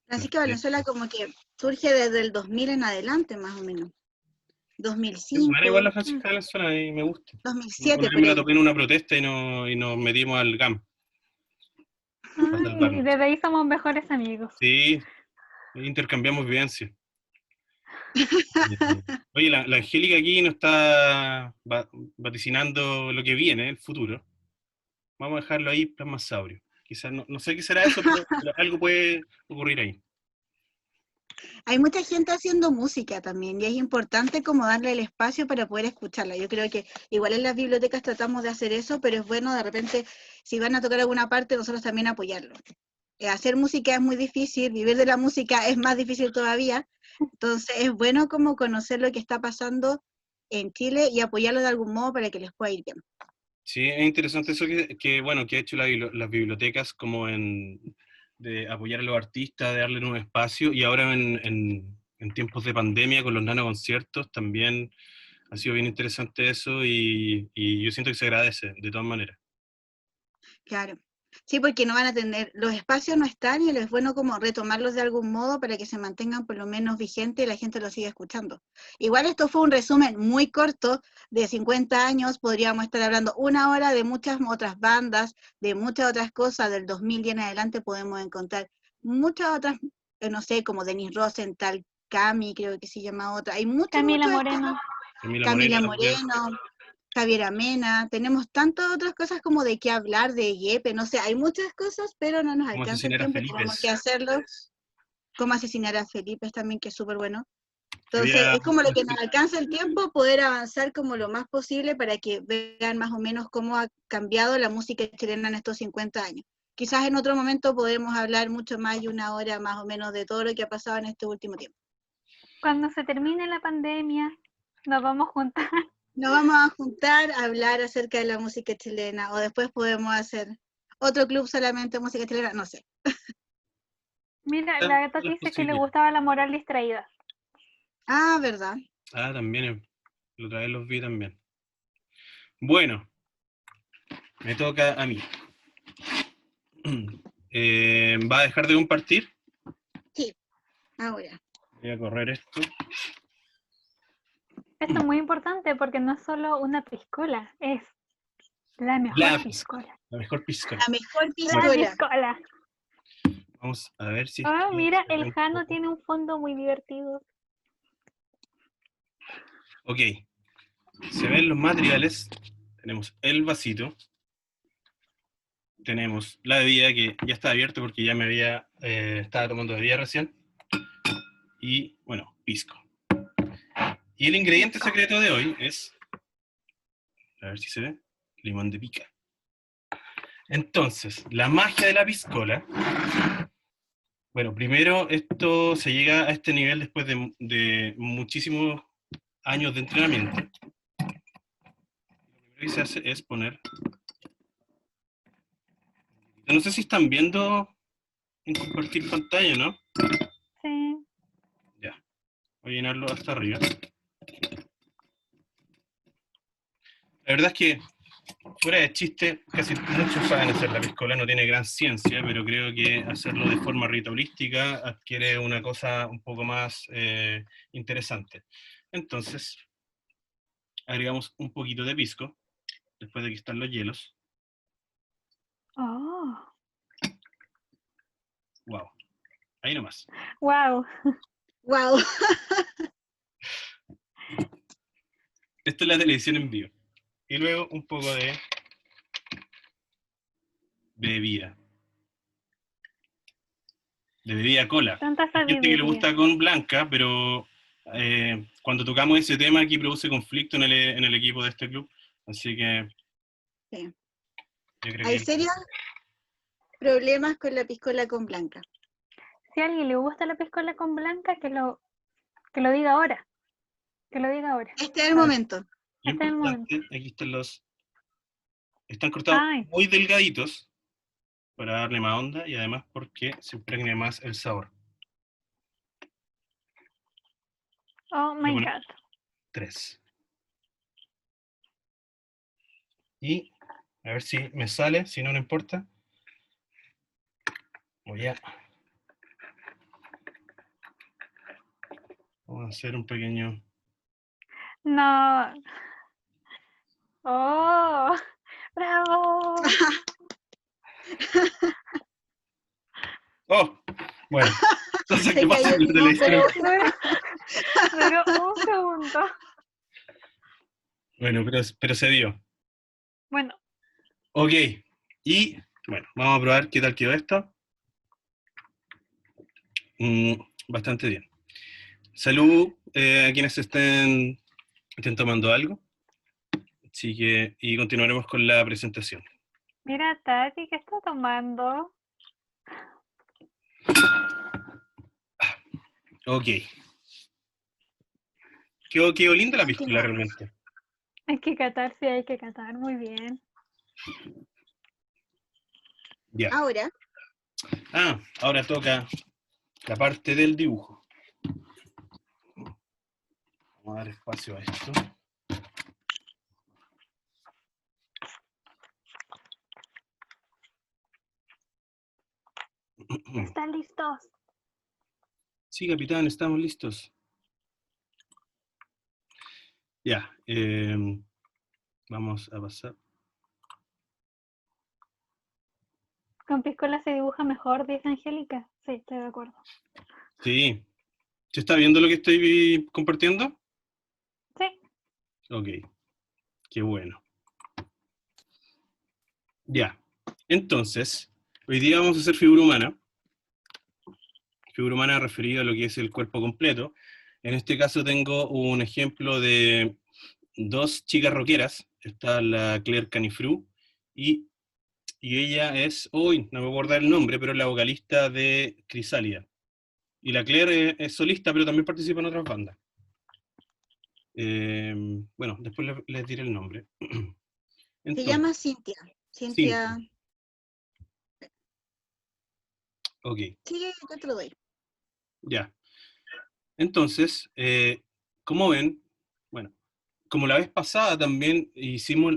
Francisca Valenzuela como que surge desde el 2000 en adelante, más o menos. es 2005, buena igual la Francisca Valenzuela y me gusta. 2007 Una vez por me la ahí. topé en una protesta y nos metimos al GAM para Y salvarnos. desde ahí somos mejores amigos. Sí, intercambiamos vivencias. Oye, la Angélica aquí nos está vaticinando lo que viene, el futuro. Vamos a dejarlo ahí plasmasaurio. Quizás no sé qué será eso, pero algo puede ocurrir ahí. Hay mucha gente haciendo música también, y es importante como darle el espacio para poder escucharla. Yo creo que igual en las bibliotecas tratamos de hacer eso, pero es bueno de repente, si van a tocar alguna parte, nosotros también apoyarlo. Hacer música es muy difícil, vivir de la música es más difícil todavía, entonces es bueno como conocer lo que está pasando en Chile y apoyarlo de algún modo para que les pueda ir bien. Sí, es interesante eso bueno, que ha hecho las bibliotecas como de apoyar a los artistas, de darle un espacio, y ahora en tiempos de pandemia con los nanoconciertos también ha sido bien interesante eso, y yo siento que se agradece de todas maneras. Claro. Sí, porque no van a tener, los espacios no están, y es bueno como retomarlos de algún modo para que se mantengan por lo menos vigentes y la gente los siga escuchando. Igual esto fue un resumen muy corto de 50 años, podríamos estar hablando una hora de muchas otras bandas, de muchas otras cosas, del 2000 y en adelante podemos encontrar muchas otras, no sé, como Denise Rosenthal, Cami, creo que se llama otra, hay muchas, Camila muchas Moreno. Camila Camila también. Moreno, Javiera Mena, tenemos tantas otras cosas como de qué hablar, de Yepe, no sé, hay muchas cosas, pero no nos Cómo alcanza el asesinar a tiempo, Felipe. tenemos que hacerlo. Cómo asesinar a Felipe también, que es súper bueno. Entonces, Había, es como lo que nos alcanza el tiempo, poder avanzar como lo más posible para que vean más o menos cómo ha cambiado la música chilena en estos 50 años. Quizás en otro momento podremos hablar mucho más y una hora más o menos de todo lo que ha pasado en este último tiempo. Cuando se termine la pandemia, nos vamos a juntar. Nos vamos a juntar a hablar acerca de la música chilena, o después podemos hacer otro club solamente de música chilena, no sé. Mira, todas la gata las dice que le posibilidades. gustaba la moral distraída. Ah, ¿verdad? Ah, también, la otra vez los vi también. Bueno, me toca a mí. ¿Va a dejar de compartir? Sí, ahora. Voy a correr esto. Esto es muy importante porque no es solo una piscola, es la mejor La piscola. mejor piscola. La mejor La piscola. piscola. Vamos a ver si... Oh, mira, se ve el un Jano poco. tiene un fondo muy divertido. Ok, se ven los materiales. Tenemos el vasito. Tenemos la bebida que ya está abierta porque ya estaba tomando bebida recién. Y, bueno, pisco. Y el ingrediente secreto de hoy es, a ver si se ve, limón de pica. Entonces, la magia de la piscola Bueno, primero esto se llega a este nivel después de muchísimos años de entrenamiento. Lo primero que se hace es poner... No sé si están viendo en compartir pantalla, ¿no? Sí. Ya. Voy a llenarlo hasta arriba. La verdad es que, fuera de chiste, casi muchos saben hacer la piscola, no tiene gran ciencia, pero creo que hacerlo de forma ritualística adquiere una cosa un poco más interesante. Entonces, agregamos un poquito de pisco, después de que están los hielos. Oh, Wow. Ahí nomás. wow. Wow. Esto es la televisión en vivo. Y luego un poco de bebida. De bebida cola. Tanta Hay gente que le sabiduría. gusta con blanca, pero cuando tocamos ese tema aquí produce conflicto en el equipo de este club. Así que Sí. yo creo Hay que... serios problemas con la piscola con blanca. Si a alguien le gusta la piscola con blanca, que lo diga ahora. Que lo diga ahora. Este es el momento. Lo Este es el momento. importante, aquí están los... Están cortados Ay, muy delgaditos para darle más onda y además porque se impregne más el sabor. oh Voy a my poner god. 3. Y a ver si me sale, si no, no importa. Vamos a hacer un pequeño... No. Oh, bravo. ¡Oh! Bueno, cosas Se que cayó pasan en el la limón, televisión. Duró un segundo. Bueno, pero se dio. Bueno, Ok, y bueno, vamos a probar qué tal quedó esto. Bastante bien. Salud a quienes estén tomando algo. Así que, y continuaremos con la presentación. mira Tati, ¿qué está tomando? Ok. Quedó linda la piscola Continuamos. realmente. Hay que catar, sí, hay que catar. Muy bien. Ya. Ahora, Ahora toca la parte del dibujo. Vamos a dar espacio a esto. ¿Están listos? Sí, capitán, estamos listos. Ya, vamos a pasar. Con piscola se dibuja mejor, dice Angélica. Sí, estoy de acuerdo. Sí. ¿Se está viendo lo que estoy compartiendo? Sí. Ok, qué bueno. Ya, entonces, hoy día vamos a hacer figura humana. Figura humana referida a lo que es el cuerpo completo. En este caso tengo un ejemplo de dos chicas rockeras. Está la Claire Canifru y ella es, hoy no me voy a acordar el nombre, pero es la vocalista de Crisálida. Y la Claire es solista, pero también participa en otras bandas. Bueno, después les diré el nombre. se Entonces, llama Cintia. Cintia. ok, Sigue, yo te lo doy. ya. Entonces, como ven, bueno, como la vez pasada también hicimos,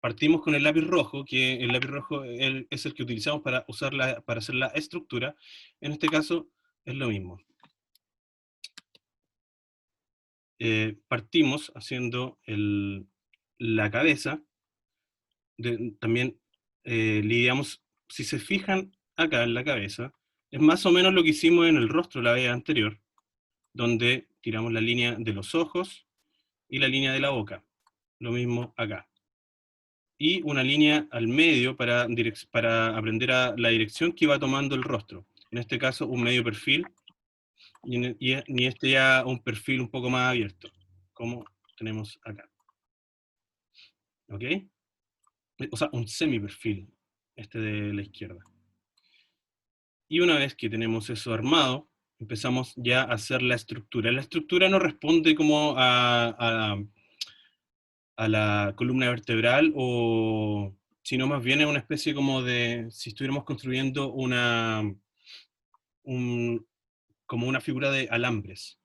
partimos con el lápiz rojo, que el lápiz rojo es el que utilizamos para para hacer la estructura. En este caso es lo mismo. Partimos haciendo la cabeza. También lidiamos, si se fijan acá en la cabeza, es más o menos lo que hicimos en el rostro la vez anterior, donde tiramos la línea de los ojos y la línea de la boca. Lo mismo acá. Y una línea al medio para aprender a la dirección que va tomando el rostro. En este caso, un medio perfil, y este ya un perfil un poco más abierto, como tenemos acá. ¿Ok? O sea, un semi-perfil, este de la izquierda. Y una vez que tenemos eso armado, empezamos ya a hacer la estructura. La estructura no responde como a la columna vertebral, sino más bien es una especie como de, si estuviéramos construyendo un- como una figura de alambres.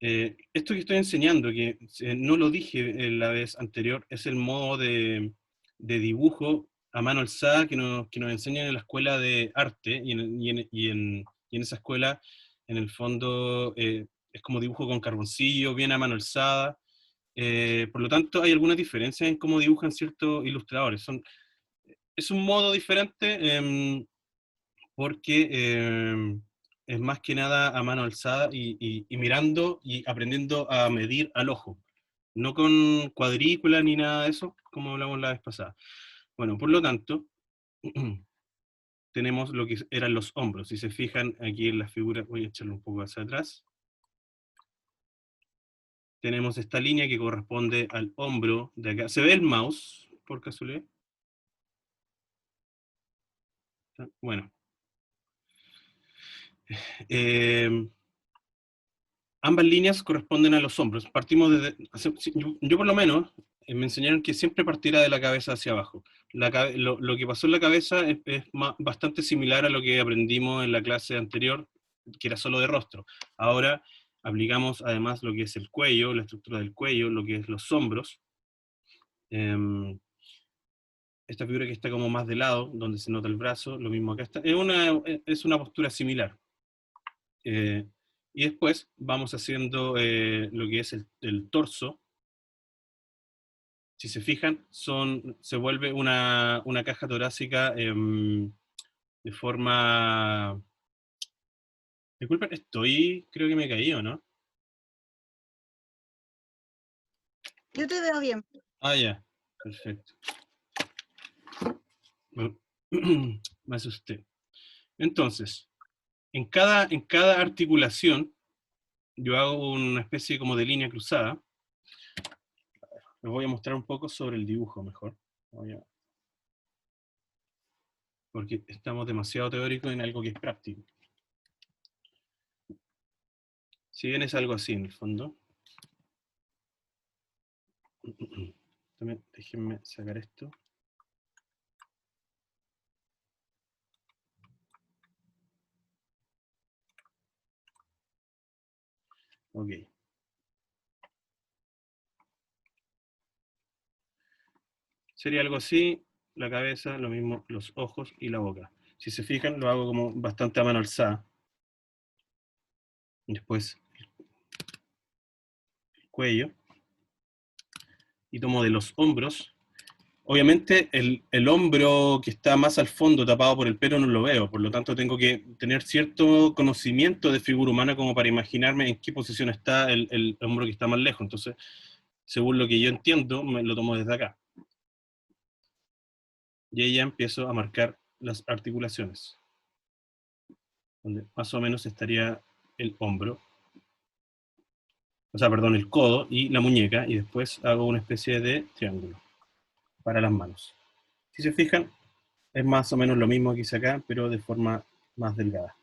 Esto que estoy enseñando, que no lo dije la vez anterior, es el modo de dibujo a mano alzada que nos enseñan en la escuela de arte, y en esa escuela, en el fondo, es como dibujo con carboncillo, bien a mano alzada. Por lo tanto, hay algunas diferencias en cómo dibujan ciertos ilustradores. Es un modo diferente, porque es más que nada a mano alzada y mirando y aprendiendo a medir al ojo, no con cuadrícula ni nada de eso, como hablamos la vez pasada. Bueno, por lo tanto, tenemos lo que eran los hombros. Si se fijan aquí en la figura, voy a echarlo un poco hacia atrás. Tenemos esta línea que corresponde al hombro de acá. ¿Se ve el mouse, por casualidad? Bueno. Eh, Ambas líneas corresponden a los hombros. Partimos desde, yo por lo menos, me enseñaron que siempre partiera de la cabeza hacia abajo. Lo que pasó en la cabeza es bastante similar a lo que aprendimos en la clase anterior, que era solo de rostro. Ahora aplicamos además lo que es el cuello, la estructura del cuello, lo que es los hombros. Esta figura que está como más de lado, donde se nota el brazo, lo mismo acá está. Es una postura similar. Y después vamos haciendo lo que es el torso. Si se fijan, se vuelve una caja torácica de forma... Disculpen, creo que me caí, ¿o no? Yo te veo bien. Ah, ya, perfecto. Bueno, me asusté. Entonces, en cada articulación, yo hago una especie como de línea cruzada. Les voy a mostrar un poco sobre el dibujo mejor. Porque estamos demasiado teóricos en algo que es práctico. Si bien es algo así en el fondo. También déjenme sacar esto. Ok. Sería algo así, la cabeza, lo mismo los ojos y la boca. Si se fijan, lo hago como bastante a mano alzada. Después el cuello. Y tomo de los hombros. Obviamente el hombro que está más al fondo, tapado por el pelo, no lo veo. Por lo tanto, tengo que tener cierto conocimiento de figura humana como para imaginarme en qué posición está el hombro que está más lejos. Entonces, según lo que yo entiendo, me lo tomo desde acá. Y ahí ya empiezo a marcar las articulaciones, donde más o menos estaría el hombro, o sea, perdón, el codo y la muñeca, y después hago una especie de triángulo para las manos. Si se fijan, es más o menos lo mismo que hice acá, pero de forma más delgada.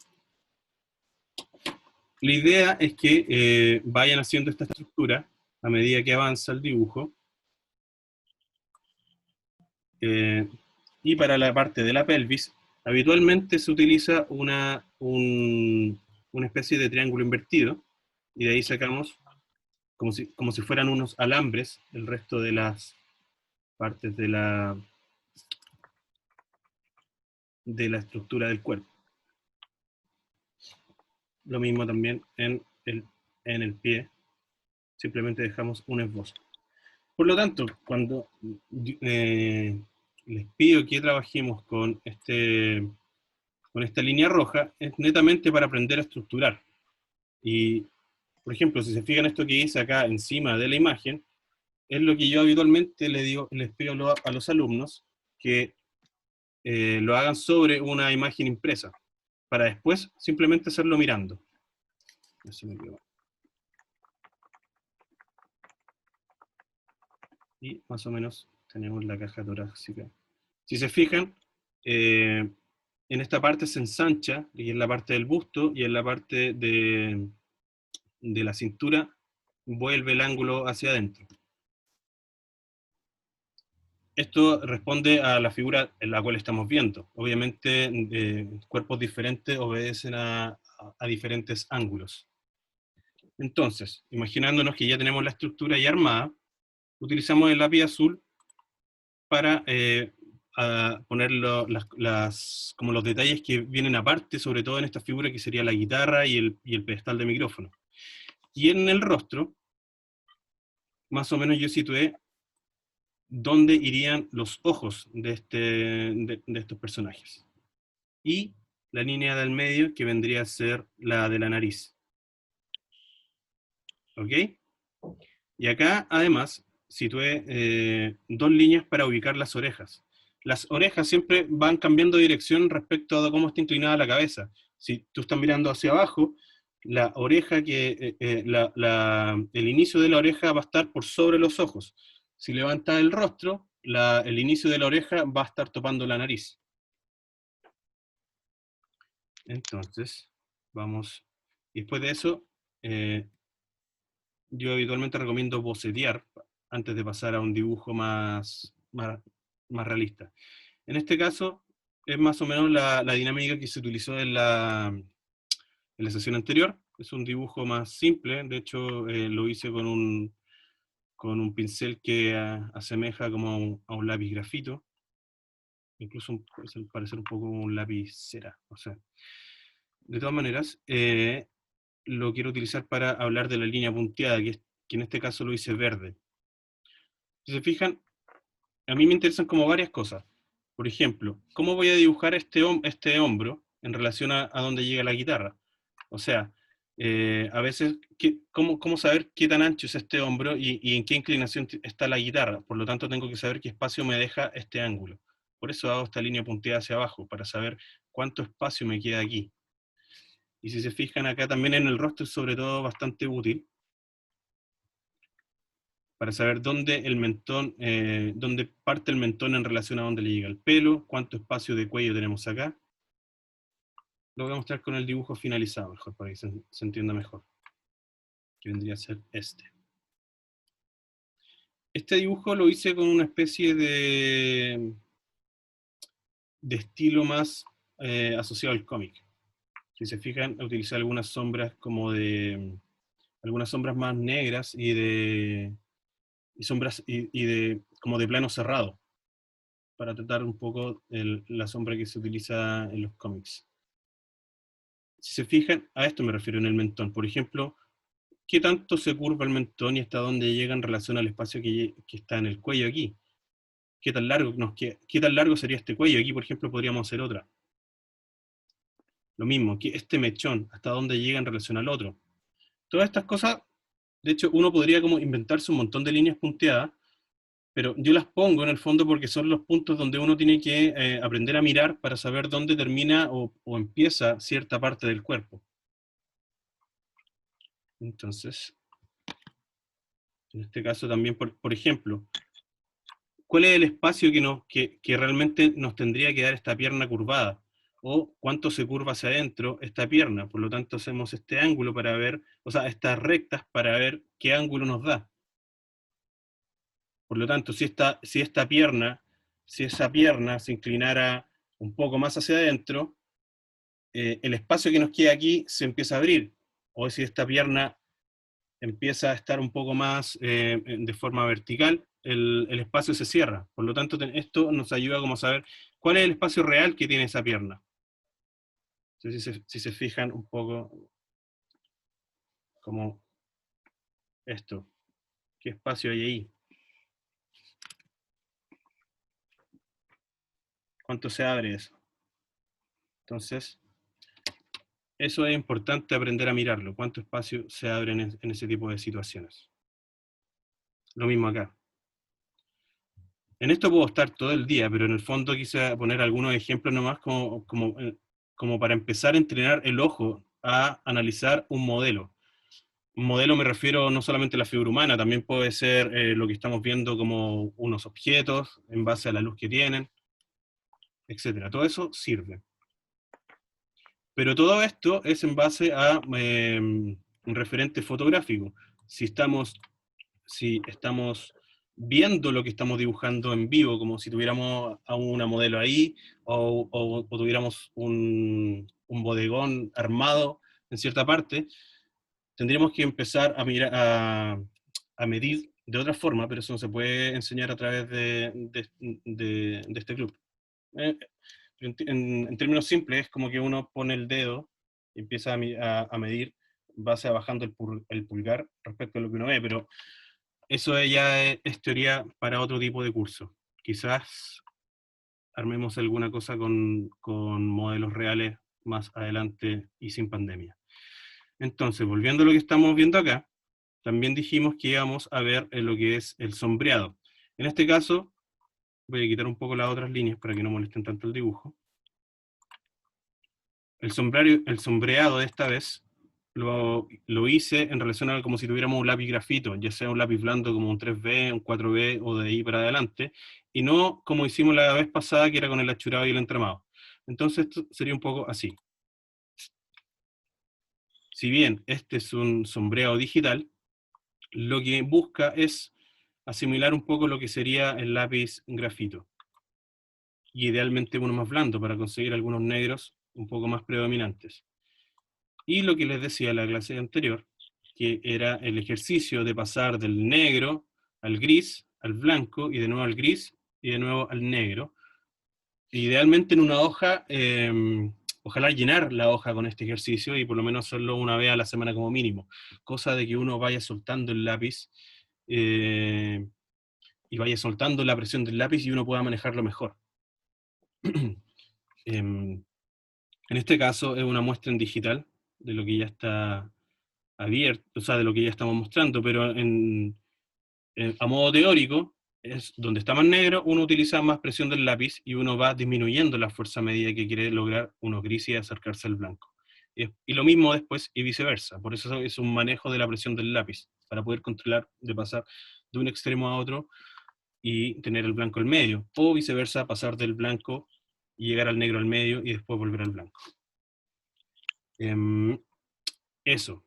La idea es que vayan haciendo esta estructura a medida que avanza el dibujo. Y para la parte de la pelvis, habitualmente se utiliza una especie de triángulo invertido, y de ahí sacamos, como si fueran unos alambres, el resto de las partes de la estructura del cuerpo. Lo mismo también en el pie, simplemente dejamos un esbozo. Por lo tanto, cuando les pido que trabajemos con esta línea roja, es netamente para aprender a estructurar. Y, por ejemplo, si se fijan esto que hice acá encima de la imagen, es lo que yo habitualmente les pido a los alumnos, que lo hagan sobre una imagen impresa, para después simplemente hacerlo mirando. Y más o menos tenemos la caja torácica. Si se fijan, en esta parte se ensancha, y en la parte del busto, y en la parte de la cintura, vuelve el ángulo hacia adentro. Esto responde a la figura en la cual estamos viendo. Obviamente, cuerpos diferentes obedecen a diferentes ángulos. Entonces, imaginándonos que ya tenemos la estructura ya armada, utilizamos el lápiz azul para poner como los detalles que vienen aparte, sobre todo en esta figura que sería la guitarra y el pedestal de micrófono. Y en el rostro, más o menos yo situé dónde irían los ojos de estos personajes. Y la línea del medio, que vendría a ser la de la nariz. ¿Ok? Y acá, además, situé 2 líneas para ubicar las orejas. Las orejas siempre van cambiando de dirección respecto a cómo está inclinada la cabeza. Si tú estás mirando hacia abajo, la oreja el inicio de la oreja va a estar por sobre los ojos. Si levantas el rostro, el inicio de la oreja va a estar topando la nariz. Entonces, vamos. Y después de eso, yo habitualmente recomiendo bocetear antes de pasar a un dibujo más realista. En este caso, es más o menos la dinámica que se utilizó en la sesión anterior. Es un dibujo más simple, de hecho lo hice con un pincel que asemeja como a un lápiz grafito, incluso puede parecer un poco un lápiz cera, o sea. De todas maneras, lo quiero utilizar para hablar de la línea punteada, que en este caso lo hice verde. Si se fijan, a mí me interesan como varias cosas. Por ejemplo, ¿cómo voy a dibujar este hombro en relación a dónde llega la guitarra? O sea, a veces, ¿cómo saber qué tan ancho es este hombro y en qué inclinación está la guitarra? Por lo tanto, tengo que saber qué espacio me deja este ángulo. Por eso hago esta línea punteada hacia abajo, para saber cuánto espacio me queda aquí. Y si se fijan acá también en el rostro es sobre todo bastante útil, para saber dónde dónde parte el mentón en relación a dónde le llega el pelo, cuánto espacio de cuello tenemos acá. Lo voy a mostrar con el dibujo finalizado, mejor, para que se entienda mejor. Que vendría a ser este. Este dibujo lo hice con una especie de estilo más asociado al cómic. Si se fijan, utilicé algunas sombras algunas sombras más negras sombras como de plano cerrado, para tratar un poco la sombra que se utiliza en los cómics. Si se fijan, a esto me refiero en el mentón. Por ejemplo, ¿qué tanto se curva el mentón y hasta dónde llega en relación al espacio que está en el cuello aquí? ¿Qué tan largo sería este cuello? Aquí, por ejemplo, podríamos hacer otra. Lo mismo, este mechón, ¿hasta dónde llega en relación al otro? Todas estas cosas, de hecho, uno podría como inventarse un montón de líneas punteadas, pero yo las pongo en el fondo porque son los puntos donde uno tiene que aprender a mirar para saber dónde termina o empieza cierta parte del cuerpo. Entonces, en este caso también, por ejemplo, ¿cuál es el espacio que realmente nos tendría que dar esta pierna curvada? O cuánto se curva hacia adentro esta pierna. Por lo tanto, hacemos este ángulo para ver, o sea, estas rectas para ver qué ángulo nos da. Por lo tanto, si esa pierna se inclinara un poco más hacia adentro, el espacio que nos queda aquí se empieza a abrir. O si esta pierna empieza a estar un poco más de forma vertical, el espacio se cierra. Por lo tanto, esto nos ayuda como a saber cuál es el espacio real que tiene esa pierna. Entonces, si se fijan un poco como esto, ¿qué espacio hay ahí? ¿Cuánto se abre eso? Entonces, eso es importante aprender a mirarlo, cuánto espacio se abre en ese tipo de situaciones. Lo mismo acá. En esto puedo estar todo el día, pero en el fondo quise poner algunos ejemplos nomás como para empezar a entrenar el ojo a analizar un modelo. Un modelo me refiero no solamente a la figura humana, también puede ser lo que estamos viendo como unos objetos en base a la luz que tienen, etc. Todo eso sirve. Pero todo esto es en base a un referente fotográfico. Si estamos viendo lo que estamos dibujando en vivo, como si tuviéramos a una modelo ahí, o tuviéramos un bodegón armado en cierta parte, tendríamos que empezar a mirar, a medir de otra forma, pero eso no se puede enseñar a través de este club. En términos simples, es como que uno pone el dedo y empieza a medir base a bajando el pulgar respecto a lo que uno ve, pero eso ya es teoría para otro tipo de curso. Quizás armemos alguna cosa con modelos reales más adelante y sin pandemia. Entonces, volviendo a lo que estamos viendo acá, también dijimos que íbamos a ver lo que es el sombreado. En este caso, voy a quitar un poco las otras líneas para que no molesten tanto el dibujo. El sombreado de esta vez lo hice en relación a como si tuviéramos un lápiz grafito, ya sea un lápiz blando como un 3B, un 4B o de ahí para adelante, y no como hicimos la vez pasada que era con el achurado y el entramado. Entonces esto sería un poco así. Si bien este es un sombreado digital, lo que busca es asimilar un poco lo que sería el lápiz grafito. Y idealmente uno más blando para conseguir algunos negros un poco más predominantes. Y lo que les decía en la clase anterior, que era el ejercicio de pasar del negro al gris, al blanco, y de nuevo al gris, y de nuevo al negro. Idealmente en una hoja, ojalá llenar la hoja con este ejercicio, y por lo menos hacerlo una vez a la semana como mínimo. Cosa de que uno vaya soltando el lápiz, y vaya soltando la presión del lápiz y uno pueda manejarlo mejor. En este caso es una muestra en digital de lo que ya está abierto, o sea, de lo que ya estamos mostrando, pero a modo teórico, es donde está más negro, uno utiliza más presión del lápiz y uno va disminuyendo la fuerza a medida que quiere lograr unos grises y acercarse al blanco. Y lo mismo después y viceversa, por eso es un manejo de la presión del lápiz, para poder controlar de pasar de un extremo a otro y tener el blanco al medio, o viceversa, pasar del blanco y llegar al negro al medio y después volver al blanco. Eso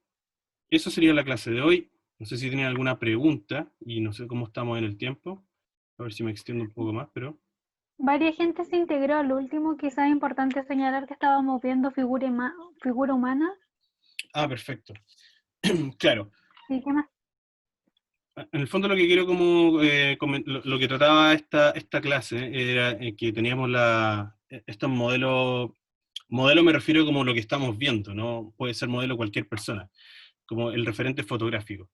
sería la clase de hoy. No sé si tienen alguna pregunta, y no sé cómo estamos en el tiempo. A ver si me extiendo un poco más, pero... Varias gente se integró al último, quizás es importante señalar que estábamos viendo figura humana. Ah, perfecto. Claro. ¿Y qué más? En el fondo lo que quiero lo que trataba esta clase era que teníamos estos modelos me refiero como lo que estamos viendo, ¿no? Puede ser modelo cualquier persona, como el referente fotográfico.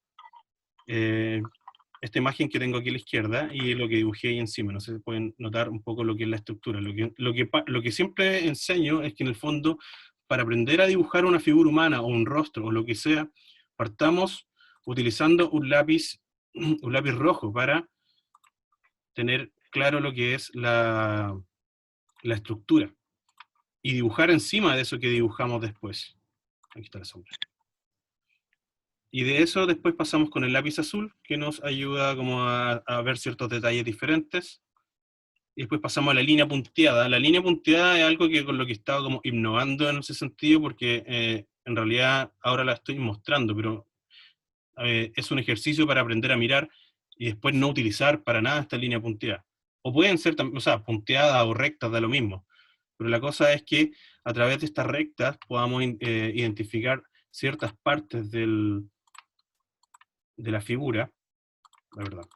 Esta imagen que tengo aquí a la izquierda y lo que dibujé ahí encima, no sé si pueden notar un poco lo que es la estructura. Lo que siempre enseño es que en el fondo, para aprender a dibujar una figura humana o un rostro o lo que sea, partamos utilizando un lápiz rojo para tener claro lo que es la estructura y dibujar encima de eso que dibujamos después. Aquí está la sombra. Y de eso después pasamos con el lápiz azul, que nos ayuda como a ver ciertos detalles diferentes. Y después pasamos a la línea punteada. La línea punteada es algo que con lo que estaba como innovando en ese sentido, porque en realidad ahora la estoy mostrando, pero es un ejercicio para aprender a mirar y después no utilizar para nada esta línea punteada. O pueden ser, o sea, punteadas o rectas, da lo mismo. Pero la cosa es que a través de estas rectas podamos identificar ciertas partes de la figura, la verdad,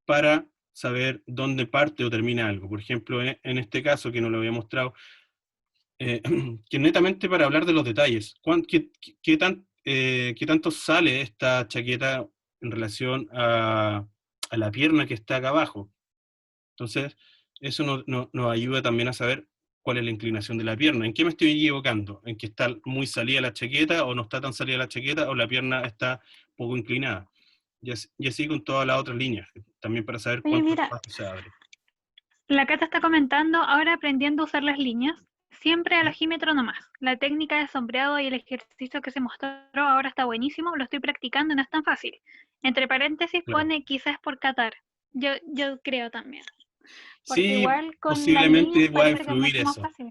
para saber dónde parte o termina algo. Por ejemplo, en este caso, que no lo había mostrado, que netamente para hablar de los detalles. ¿Qué tanto sale esta chaqueta en relación a la pierna que está acá abajo? Entonces, eso nos ayuda también a saber cuál es la inclinación de la pierna. ¿En qué me estoy equivocando? ¿En que está muy salida la chaqueta, o no está tan salida la chaqueta, o la pierna está poco inclinada? Y así con todas las otras líneas, también para saber Oye, cuánto mira, espacio se abre. la Cata está comentando, ahora aprendiendo a usar las líneas, siempre al ojímetro nomás. La técnica de sombreado y el ejercicio que se mostró ahora está buenísimo, lo estoy practicando y no es tan fácil. Entre paréntesis Claro. pone quizás por Qatar. Yo creo también. Porque Sí, igual con las posiblemente líneas pueda parece que es influir mucho más eso. fácil.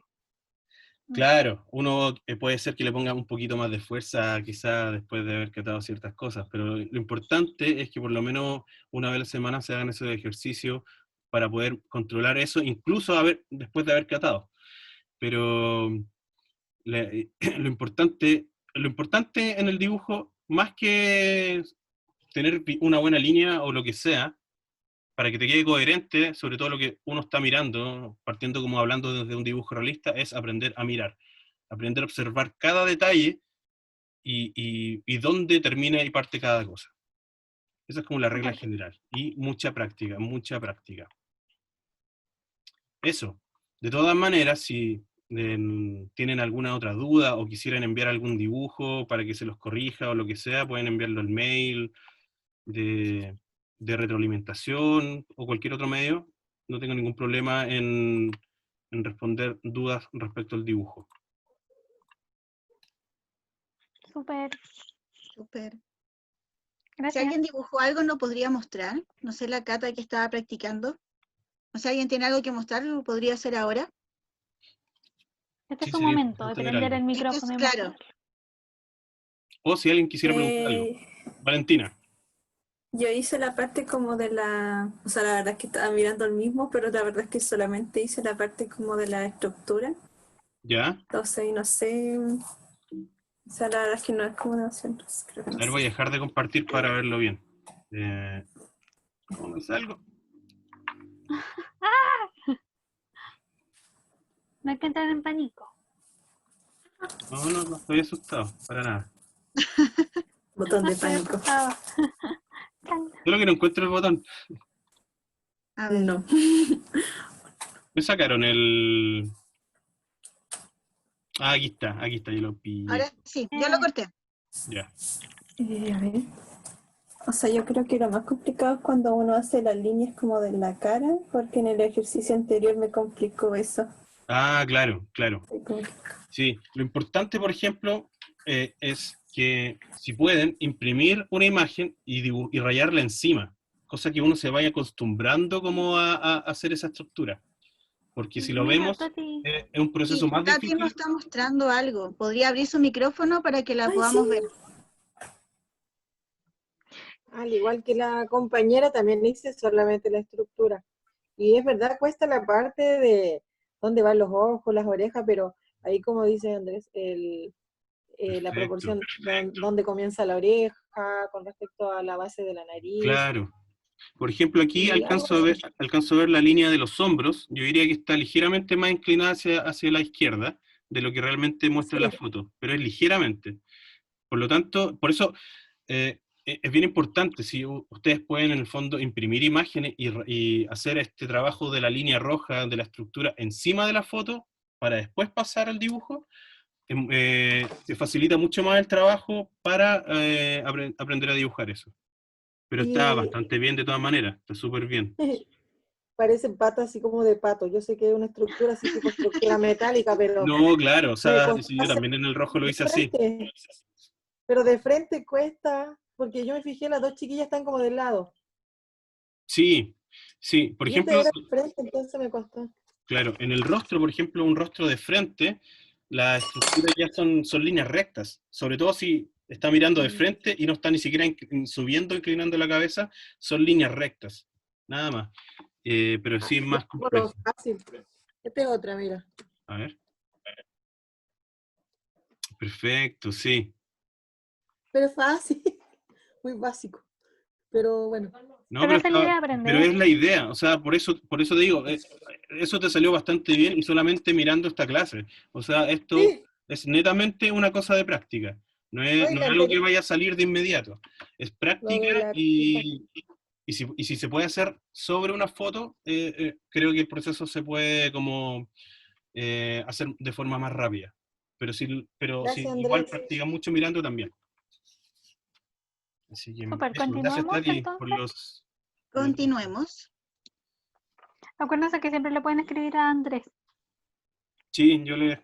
Claro, uno puede ser que le ponga un poquito más de fuerza quizá después de haber catado ciertas cosas, pero lo importante es que por lo menos una vez a la semana se hagan esos ejercicios para poder controlar eso, incluso después de haber catado. Pero lo importante en el dibujo, más que tener una buena línea o lo que sea, para que te quede coherente, sobre todo lo que uno está mirando, partiendo como hablando desde un dibujo realista, es aprender a mirar, aprender a observar cada detalle y dónde termina y parte cada cosa. Esa es como la regla general. Y mucha práctica, mucha práctica. Eso. De todas maneras, si tienen alguna otra duda o quisieran enviar algún dibujo para que se los corrija o lo que sea, pueden enviarlo al mail de retroalimentación o cualquier otro medio. No tengo ningún problema en responder dudas respecto al dibujo. Súper. Súper. Si Gracias. alguien dibujó algo, ¿no podría mostrar? No sé, la Cata que estaba practicando. O sea, alguien tiene algo que mostrar, lo podría hacer ahora. Este Sí, es su sería momento de importante ver prender algo. el micrófono y claro. mostrarlo. O si alguien quisiera preguntar algo. Valentina. Yo hice la parte como de la, o sea, la verdad es que estaba mirando el mismo, pero la verdad es que solamente hice la parte como de la estructura. ¿Ya? Entonces, no sé, o sea, la verdad es que no es como demasiado, creo que A no ver, sé. voy a dejar de compartir para verlo bien. ¿Cómo me salgo? No hay que entrar en pánico. No estoy asustado, para nada. Botón No de estoy pánico. asustada. Solo que no encuentro el botón. A ver. No. Me sacaron el... Ah, aquí está, yo lo pillé. Ahora sí, ya lo corté. Ya. A ver. O sea, yo creo que lo más complicado es cuando uno hace las líneas como de la cara, porque en el ejercicio anterior me complicó eso. Ah, claro. Sí, lo importante, por ejemplo, es que si pueden imprimir una imagen y rayarla encima, cosa que uno se vaya acostumbrando como a hacer esa estructura. Porque si lo Mira, vemos, Tati. es un proceso Sí, más Tati difícil. nos está mostrando algo. ¿Podría abrir su micrófono para que la Ay, podamos sí. ver? Al igual que la compañera, también hice solamente la estructura. Y es verdad, cuesta la parte de dónde van los ojos, las orejas, pero ahí, como dice Andrés, la Perfecto. proporción donde comienza la oreja con respecto a la base de la nariz. Claro. Por ejemplo, aquí Y algo así. alcanzo a ver la línea de los hombros. Yo diría que está ligeramente más inclinada hacia la izquierda de lo que realmente muestra la Sí, foto, pero es ligeramente. Por lo tanto, por eso es bien importante, si ustedes pueden en el fondo imprimir imágenes y hacer este trabajo de la línea roja de la estructura encima de la foto para después pasar al dibujo, se facilita mucho más el trabajo para aprender a dibujar eso. Pero está y bastante bien de todas maneras, está súper bien. parecen patas así como de pato. Yo sé que es una estructura así tipo estructura metálica, pero No, claro, o me sea, costó sí, yo hacer también en el rojo lo de hice así. frente. Pero de frente cuesta, porque yo me fijé, las dos chiquillas están como del lado. Sí, sí, por Y este ejemplo, era de frente, entonces me costó. claro, en el rostro, por ejemplo, un rostro de frente, las estructuras ya son líneas rectas, sobre todo si está mirando de frente y no está ni siquiera subiendo, inclinando la cabeza, son líneas rectas, nada más. Pero sí es más Bueno, complejo. fácil. Esta es otra, mira. A ver. Perfecto, sí. Pero es fácil, muy básico. Pero bueno, No, Pero esa es la idea de pero aprender. es la idea, o sea, por eso te digo, eso te salió bastante bien y solamente mirando esta clase. O sea, esto sí, es netamente una cosa de práctica. no, No y es la algo que anterior, vaya a salir de inmediato. Es lo práctica de la... y si se puede hacer sobre una foto, creo que el proceso se puede como hacer de forma más rápida. Pero si Gracias, igual Andrés. practica mucho mirando también. Así que Súper, eso, gracias continuemos Tati por entonces. los... Continuemos. Acuérdense que siempre le pueden escribir a Andrés. Sí, yo les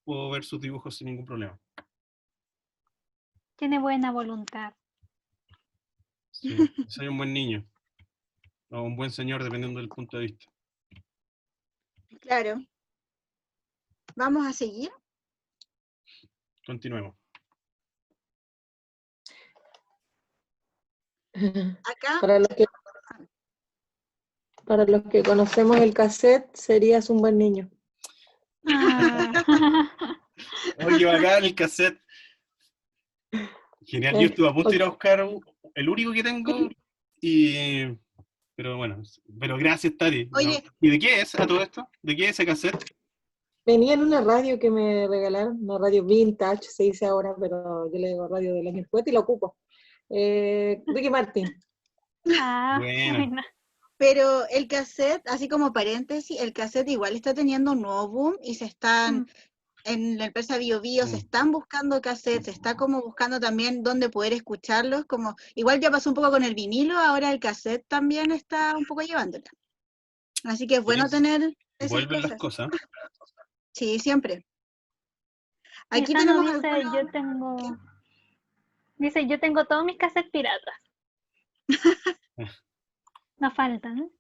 puedo ver sus dibujos sin ningún problema. Tiene buena voluntad. Sí, soy un buen niño. O un buen señor, dependiendo del punto de vista. Claro. Vamos a seguir. continuemos. Acá, Para los que conocemos el cassette, serías un buen niño. Ah. Oye, bacán el cassette. Genial, yo estuve a punto de ir a buscar el único que tengo, pero bueno, pero gracias, Tati. Oye. ¿Y de qué es a todo esto? ¿De qué es ese cassette? Venía en una radio que me regalaron, una radio vintage, se dice ahora, pero yo le digo radio del año 50 y lo ocupo. Ricky Martin. Ah, Buena. buena. Pero el cassette, así como paréntesis, el cassette igual está teniendo un nuevo boom y se están, en la empresa Bio Bio se están buscando cassettes, se está como buscando también dónde poder escucharlos, como igual ya pasó un poco con el vinilo, ahora el cassette también está un poco llevándola. Así que es bueno tener esas Vuelven las cosas. cosas. Sí, siempre. Aquí Lizano tenemos dice, algunos... yo tengo todos mis cassettes piratas. Nos faltan, ¿eh?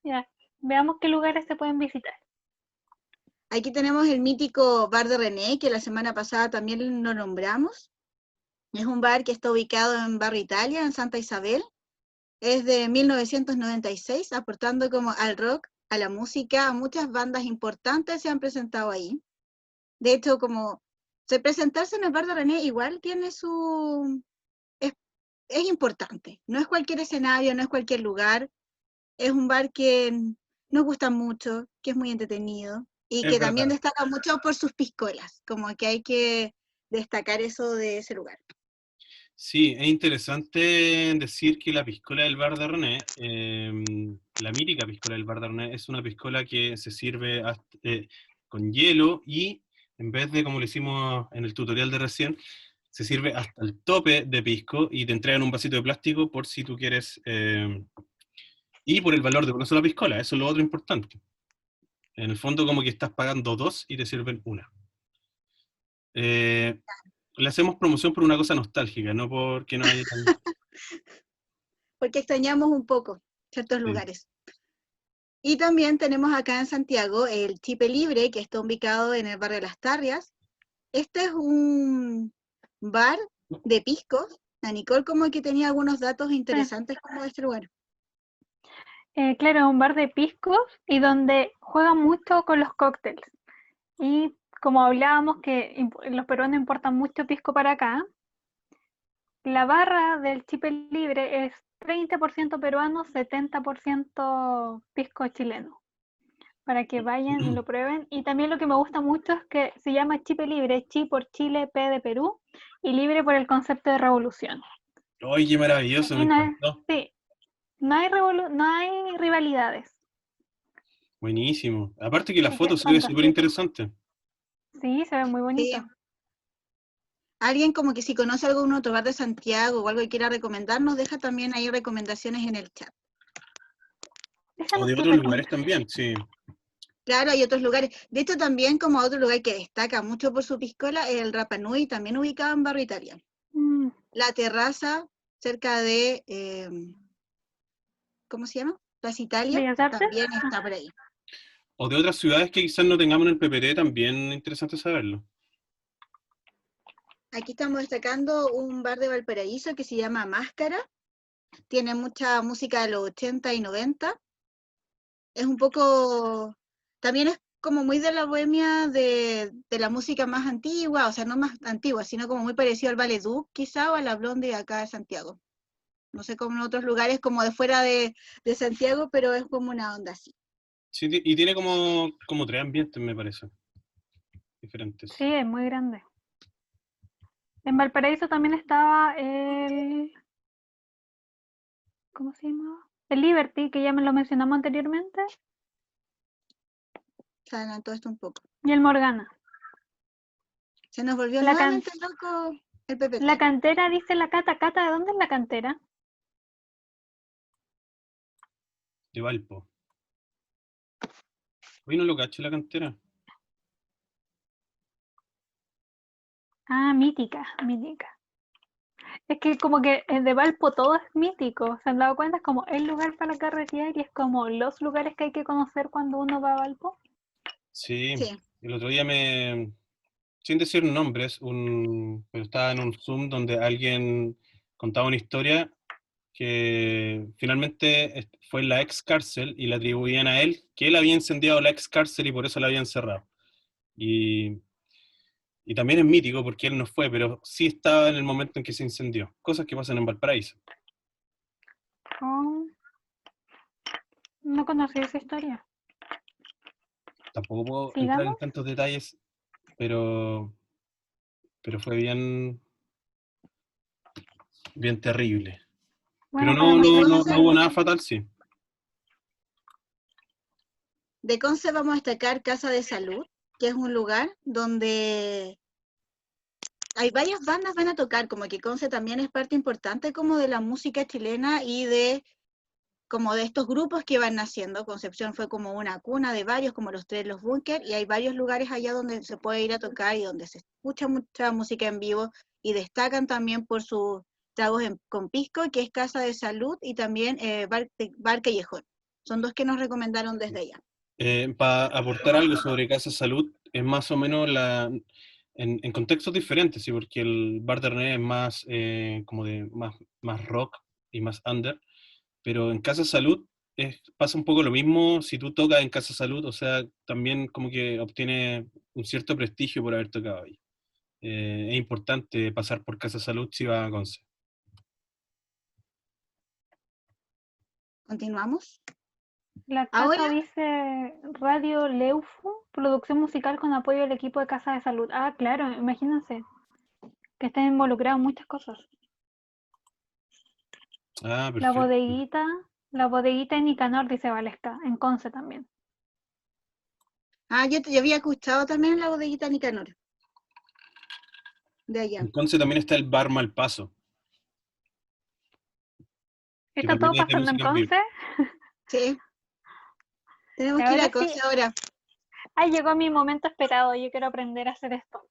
Ya, veamos qué lugares se pueden visitar. Aquí tenemos el mítico bar de René, que la semana pasada también lo nombramos. Es un bar que está ubicado en Barrio Italia, en Santa Isabel. Es de 1996, aportando como al rock, a la música, a muchas bandas importantes se han presentado ahí. De hecho, como presentarse en el bar de René igual tiene su... es importante. No es cualquier escenario, no es cualquier lugar. Es un bar que nos gusta mucho, que es muy entretenido y Es que también verdad. destaca mucho por sus piscolas, como que hay que destacar eso de ese lugar. Sí, es interesante decir que la piscola del bar de René, la mítica piscola del bar de René, es una piscola que se sirve con hielo y en vez de como lo hicimos en el tutorial de recién, se sirve hasta el tope de pisco y te entregan un vasito de plástico por si tú quieres, y por el valor de una sola piscola, eso es lo otro importante. En el fondo como que estás pagando dos y te sirven una. Le hacemos promoción por una cosa nostálgica, no porque no haya... Porque extrañamos un poco ciertos lugares. Y también tenemos acá en Santiago el Chipe Libre, que está ubicado en el barrio Las Tarrias. Este es un bar de piscos. La Nicole como que tenía algunos datos interesantes como de este lugar. Claro, es un bar de piscos y donde juegan mucho con los cócteles. Y como hablábamos que los peruanos importan mucho pisco para acá, la barra del Chipe Libre es 30% peruano, 70% pisco chileno, para que vayan y lo prueben. Y también lo que me gusta mucho es que se llama Chipe Libre, Chi por Chile, P de Perú, y libre por el concepto de revolución. ¡Ay, qué maravilloso! Me encantó. Sí, no hay rivalidades. Buenísimo. Aparte que la Así que foto es se ve súper fantástico. interesante. Sí, se ve muy bonito. Sí. Alguien como que si conoce algún otro bar de Santiago o algo que quiera recomendarnos, deja también ahí recomendaciones en el chat. O de otros lugares también, sí. Claro, hay otros lugares. De hecho, también como otro lugar que destaca mucho por su piscola es el Rapa Nui, también ubicado en Barrio Italia. La terraza, cerca de, ¿cómo se llama? Plaza Italia, también está por ahí. O de otras ciudades que quizás no tengamos en el PPT, también interesante saberlo. Aquí estamos destacando un bar de Valparaíso que se llama Máscara. Tiene mucha música de los 80 y 90. Es un poco, también es como muy de la bohemia de la música más antigua, o sea, no más antigua, sino como muy parecido al Ballet Duc, quizá, o a la Blondie de acá de Santiago. No sé, como en otros lugares como de fuera de Santiago, pero es como una onda así. Sí, y tiene como tres ambientes, me parece. Diferentes. Sí, es muy grande. En Valparaíso también estaba ¿cómo se llama? El Liberty, que ya me lo mencionamos anteriormente. Se adelantó esto un poco. Y el Morgana. Se nos volvió nuevamente loco el PPT. La cantera, dice la Cata. Cata, ¿de dónde es la cantera? De Valpo. Hoy no lo cacho la cantera. Ah, mítica. Es que como que de Valpo todo es mítico. ¿Se han dado cuenta? Es como el lugar para carretear y es como los lugares que hay que conocer cuando uno va a Valpo. Sí. El otro día sin decir nombres, pero estaba en un Zoom donde alguien contaba una historia que finalmente fue en la ex cárcel y le atribuían a él que él había incendiado la ex cárcel y por eso la habían cerrado. Y también es mítico porque él no fue, pero sí estaba en el momento en que se incendió. Cosas que pasan en Valparaíso. Oh, no conocí esa historia. Tampoco puedo entrar en Sigamos. tantos detalles, pero fue bien, bien terrible. Pero Bueno, para mí no hubo nada fatal, sí. De Conce vamos a destacar Casa de Salud, que es un lugar donde hay varias bandas van a tocar, como que Conce también es parte importante como de la música chilena y de como de estos grupos que van naciendo. Concepción fue como una cuna de varios, como los Tres Los Búnker, y hay varios lugares allá donde se puede ir a tocar y donde se escucha mucha música en vivo y destacan también por sus tragos con pisco, que es Casa de Salud, y también Bar Callejón. Son dos que nos recomendaron desde allá. Para aportar algo sobre Casa Salud, es más o menos en contextos diferentes, ¿sí? Porque el Bar de René es más como de más rock y más under, pero en Casa Salud pasa un poco lo mismo si tú tocas en Casa Salud, o sea, también como que obtiene un cierto prestigio por haber tocado ahí. Es importante pasar por Casa Salud si va a Conce. ¿Continuamos? La Ahora, casa dice Radio Leufu, producción musical con apoyo del equipo de Casa de Salud. Ah, claro, imagínense que estén involucrados en muchas cosas. Ah, La perfecto. bodeguita en Nicanor, dice Valesca, en Conce también. yo había escuchado también la bodeguita Nicanor, de allá. En Conce también está el Bar Malpaso, que ¿Está también todo es de pasando en música en vivo. Conce? Sí, tenemos Y que ir ahora a sí, Conce ahora. llegó mi momento esperado, yo quiero aprender a hacer esto.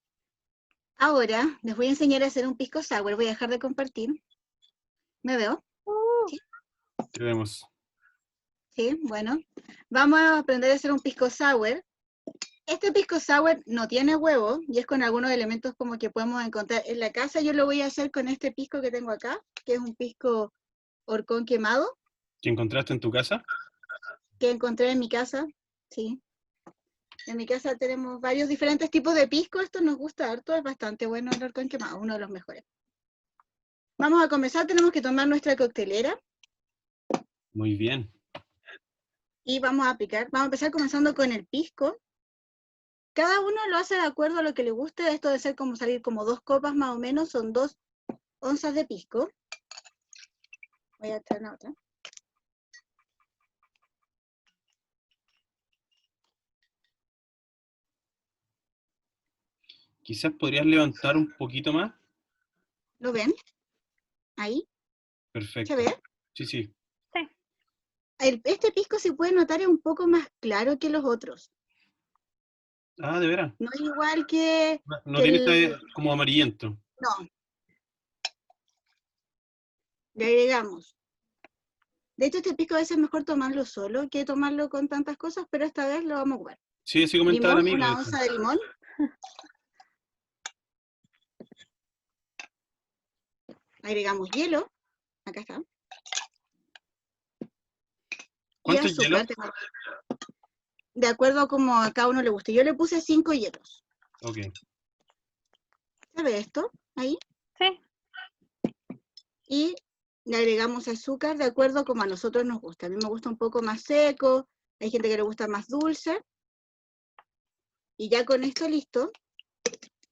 Ahora les voy a enseñar a hacer un pisco sour. Voy a dejar de compartir. ¿Me veo? Sí, Te vemos. sí, bueno. Vamos a aprender a hacer un pisco sour. Este pisco sour no tiene huevo y es con algunos elementos como que podemos encontrar en la casa. Yo lo voy a hacer con este pisco que tengo acá, que es un pisco horcón quemado, ¿Qué encontraste en tu casa? que encontré en mi casa. Sí. En mi casa tenemos varios diferentes tipos de pisco. Esto nos gusta harto, es bastante bueno el horcón quemado, uno de los mejores. Vamos a comenzar, tenemos que tomar nuestra coctelera Muy bien. y vamos a aplicar. Vamos a empezar comenzando con el pisco. Cada uno lo hace de acuerdo a lo que le guste. Esto de ser como salir como 2 copas más o menos, son 2 onzas de pisco. Voy a echar la otra. Quizás podrías levantar un poquito más. ¿Lo ven? Ahí, ¿se Perfecto. ve? Sí, sí. Sí, Este pisco se puede notar es un poco más claro que los otros. Ah, de veras. No es igual que, No que tiene el... como amarillento. No, le agregamos. De hecho, este pisco a veces es mejor tomarlo solo que tomarlo con tantas cosas, pero esta vez lo vamos a ocupar. Sí, así comentaba el Limón, amigo, de una hecho. onza de limón. Agregamos hielo. Acá está. Y ¿Cuántos hielos? azúcar. De acuerdo a como a cada uno le guste. Yo le puse 5 hielos. Ok. ¿Se ve esto? Ahí. sí. Y le agregamos azúcar de acuerdo a como a nosotros nos gusta. A mí me gusta un poco más seco, hay gente que le gusta más dulce. Y ya con esto listo,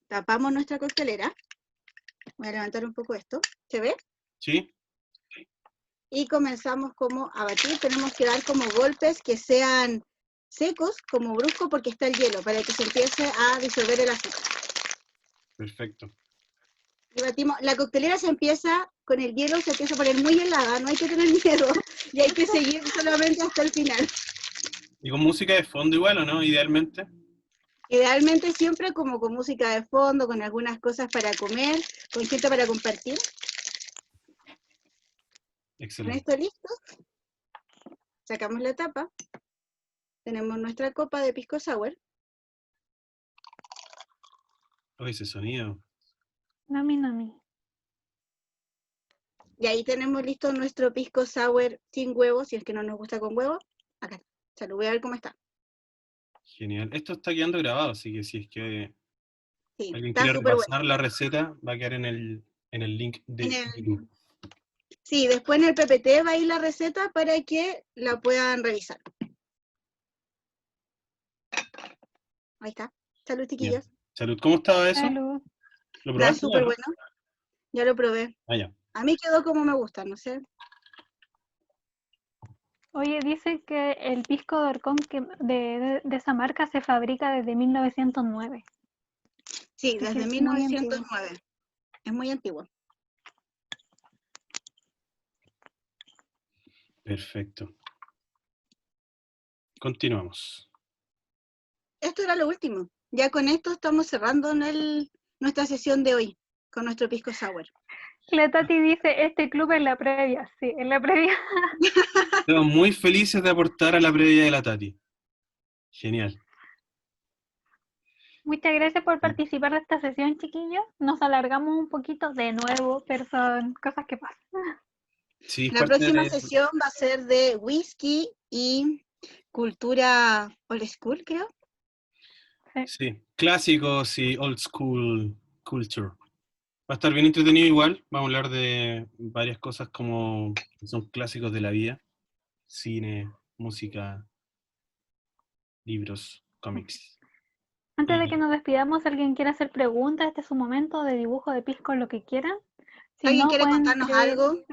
tapamos nuestra coctelera. Voy a levantar un poco esto. ¿Se ve? ¿Sí? Y comenzamos como a batir. Tenemos que dar como golpes que sean secos, como bruscos, porque está el hielo, para que se empiece a disolver el azúcar. Perfecto. Y batimos. La coctelera se empieza, con el hielo se empieza a poner muy helada, no hay que tener miedo, y hay que seguir solamente hasta el final. ¿Y con música de fondo igual o no? Idealmente. Idealmente siempre como con música de fondo, con algunas cosas para comer, con gente para compartir. Con Excelente. esto listo, sacamos la tapa, tenemos nuestra copa de pisco sour. Oh, ese sonido. Nami Nami. Y ahí tenemos listo nuestro pisco sour sin huevo, si es que no nos gusta con huevo. Acá está. Se lo voy a ver cómo está. Genial. Esto está quedando grabado, así que si es que Sí, alguien está quiere súper bueno. repasar la receta, va a quedar en el link de En el- YouTube. Sí, después en el PPT va a ir la receta para que la puedan revisar. Ahí está. Salud, Bien. chiquillos. Salud, ¿cómo estaba eso? Salud. ¿Lo Está probaste? súper ¿No? bueno. Ya lo probé. Ah, ya. A mí quedó como me gusta, no sé. Oye, dice que el pisco de Orcón de esa marca se fabrica desde 1909. Sí, Así que desde es muy antiguo. 1909. Es muy antiguo. Perfecto. Continuamos. Esto era lo último. Ya con esto estamos cerrando nuestra sesión de hoy con nuestro pisco sour. La Tati dice, este club en la previa. Sí, en la previa. Estamos muy felices de aportar a la previa de la Tati. Genial. Muchas gracias por participar de esta sesión, chiquillos. Nos alargamos un poquito de nuevo, pero son cosas que pasan. Sí, es La parte próxima de... sesión va a ser de whisky y cultura old school, creo. Sí, clásicos y old school culture. Va a estar bien entretenido igual. Vamos a hablar de varias cosas como que son clásicos de la vida. Cine, música, libros, cómics. Antes de Y que nos despidamos, si alguien quiere hacer preguntas, este es su momento de dibujo de pisco, lo que quieran. Si ¿Alguien no, quiere pueden contarnos escribir, algo?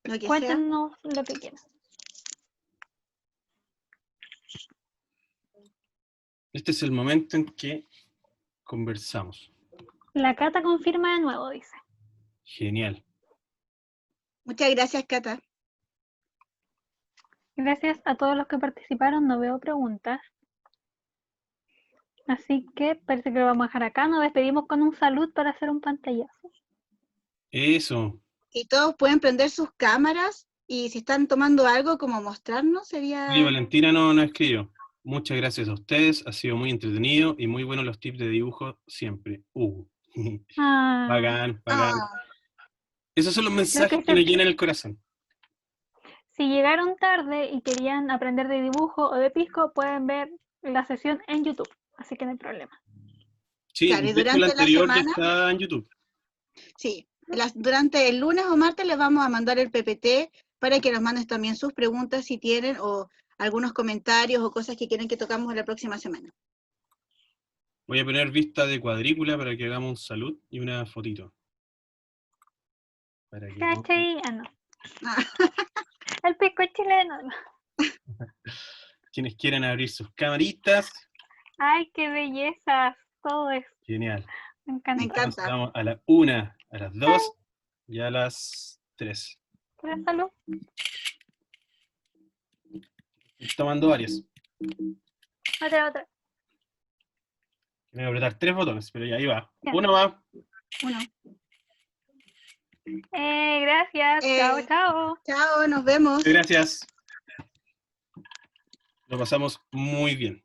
Lo que sea. cuéntenos lo que quieran. este es el momento en que conversamos. La Cata confirma de nuevo, dice. Genial. Muchas gracias, Cata. Gracias a todos los que participaron, no veo preguntas. Así que parece que lo vamos a dejar acá. Nos despedimos con un salud para hacer un pantallazo. Eso. Y todos pueden prender sus cámaras y si están tomando algo como mostrarnos sería... Y Valentina no escribió. Muchas gracias a ustedes. Ha sido muy entretenido y muy buenos los tips de dibujo siempre. Bacán, bacán. Ah, Esos son los Lo mensajes que que nos se- llenan el corazón. Si llegaron tarde y querían aprender de dibujo o de pisco, pueden ver la sesión en YouTube. Así que no hay problema. Sí, claro, y de hecho el durante la anterior ya semana, está en YouTube. sí, durante el lunes o martes les vamos a mandar el PPT para que nos manden también sus preguntas si tienen o algunos comentarios o cosas que quieren que tocamos la próxima semana. Voy a poner vista de cuadrícula para que hagamos un salud y una fotito. Para que no... ¿Cachai? Ah, no. Ah, El pisco chileno. Quienes quieran abrir sus camaritas. Ay, qué bellezas. Todo es. Genial. Me me encanta. Entonces encanta. vamos a la 1, a las 2 y a las 3. ¿Quieres salud? Estoy tomando varias. Otra. Voy a apretar 3 botones, pero ya ahí va. Ya. Uno va. Uno. Gracias. Chao, chao. Chao, nos vemos. Gracias. Lo pasamos muy bien.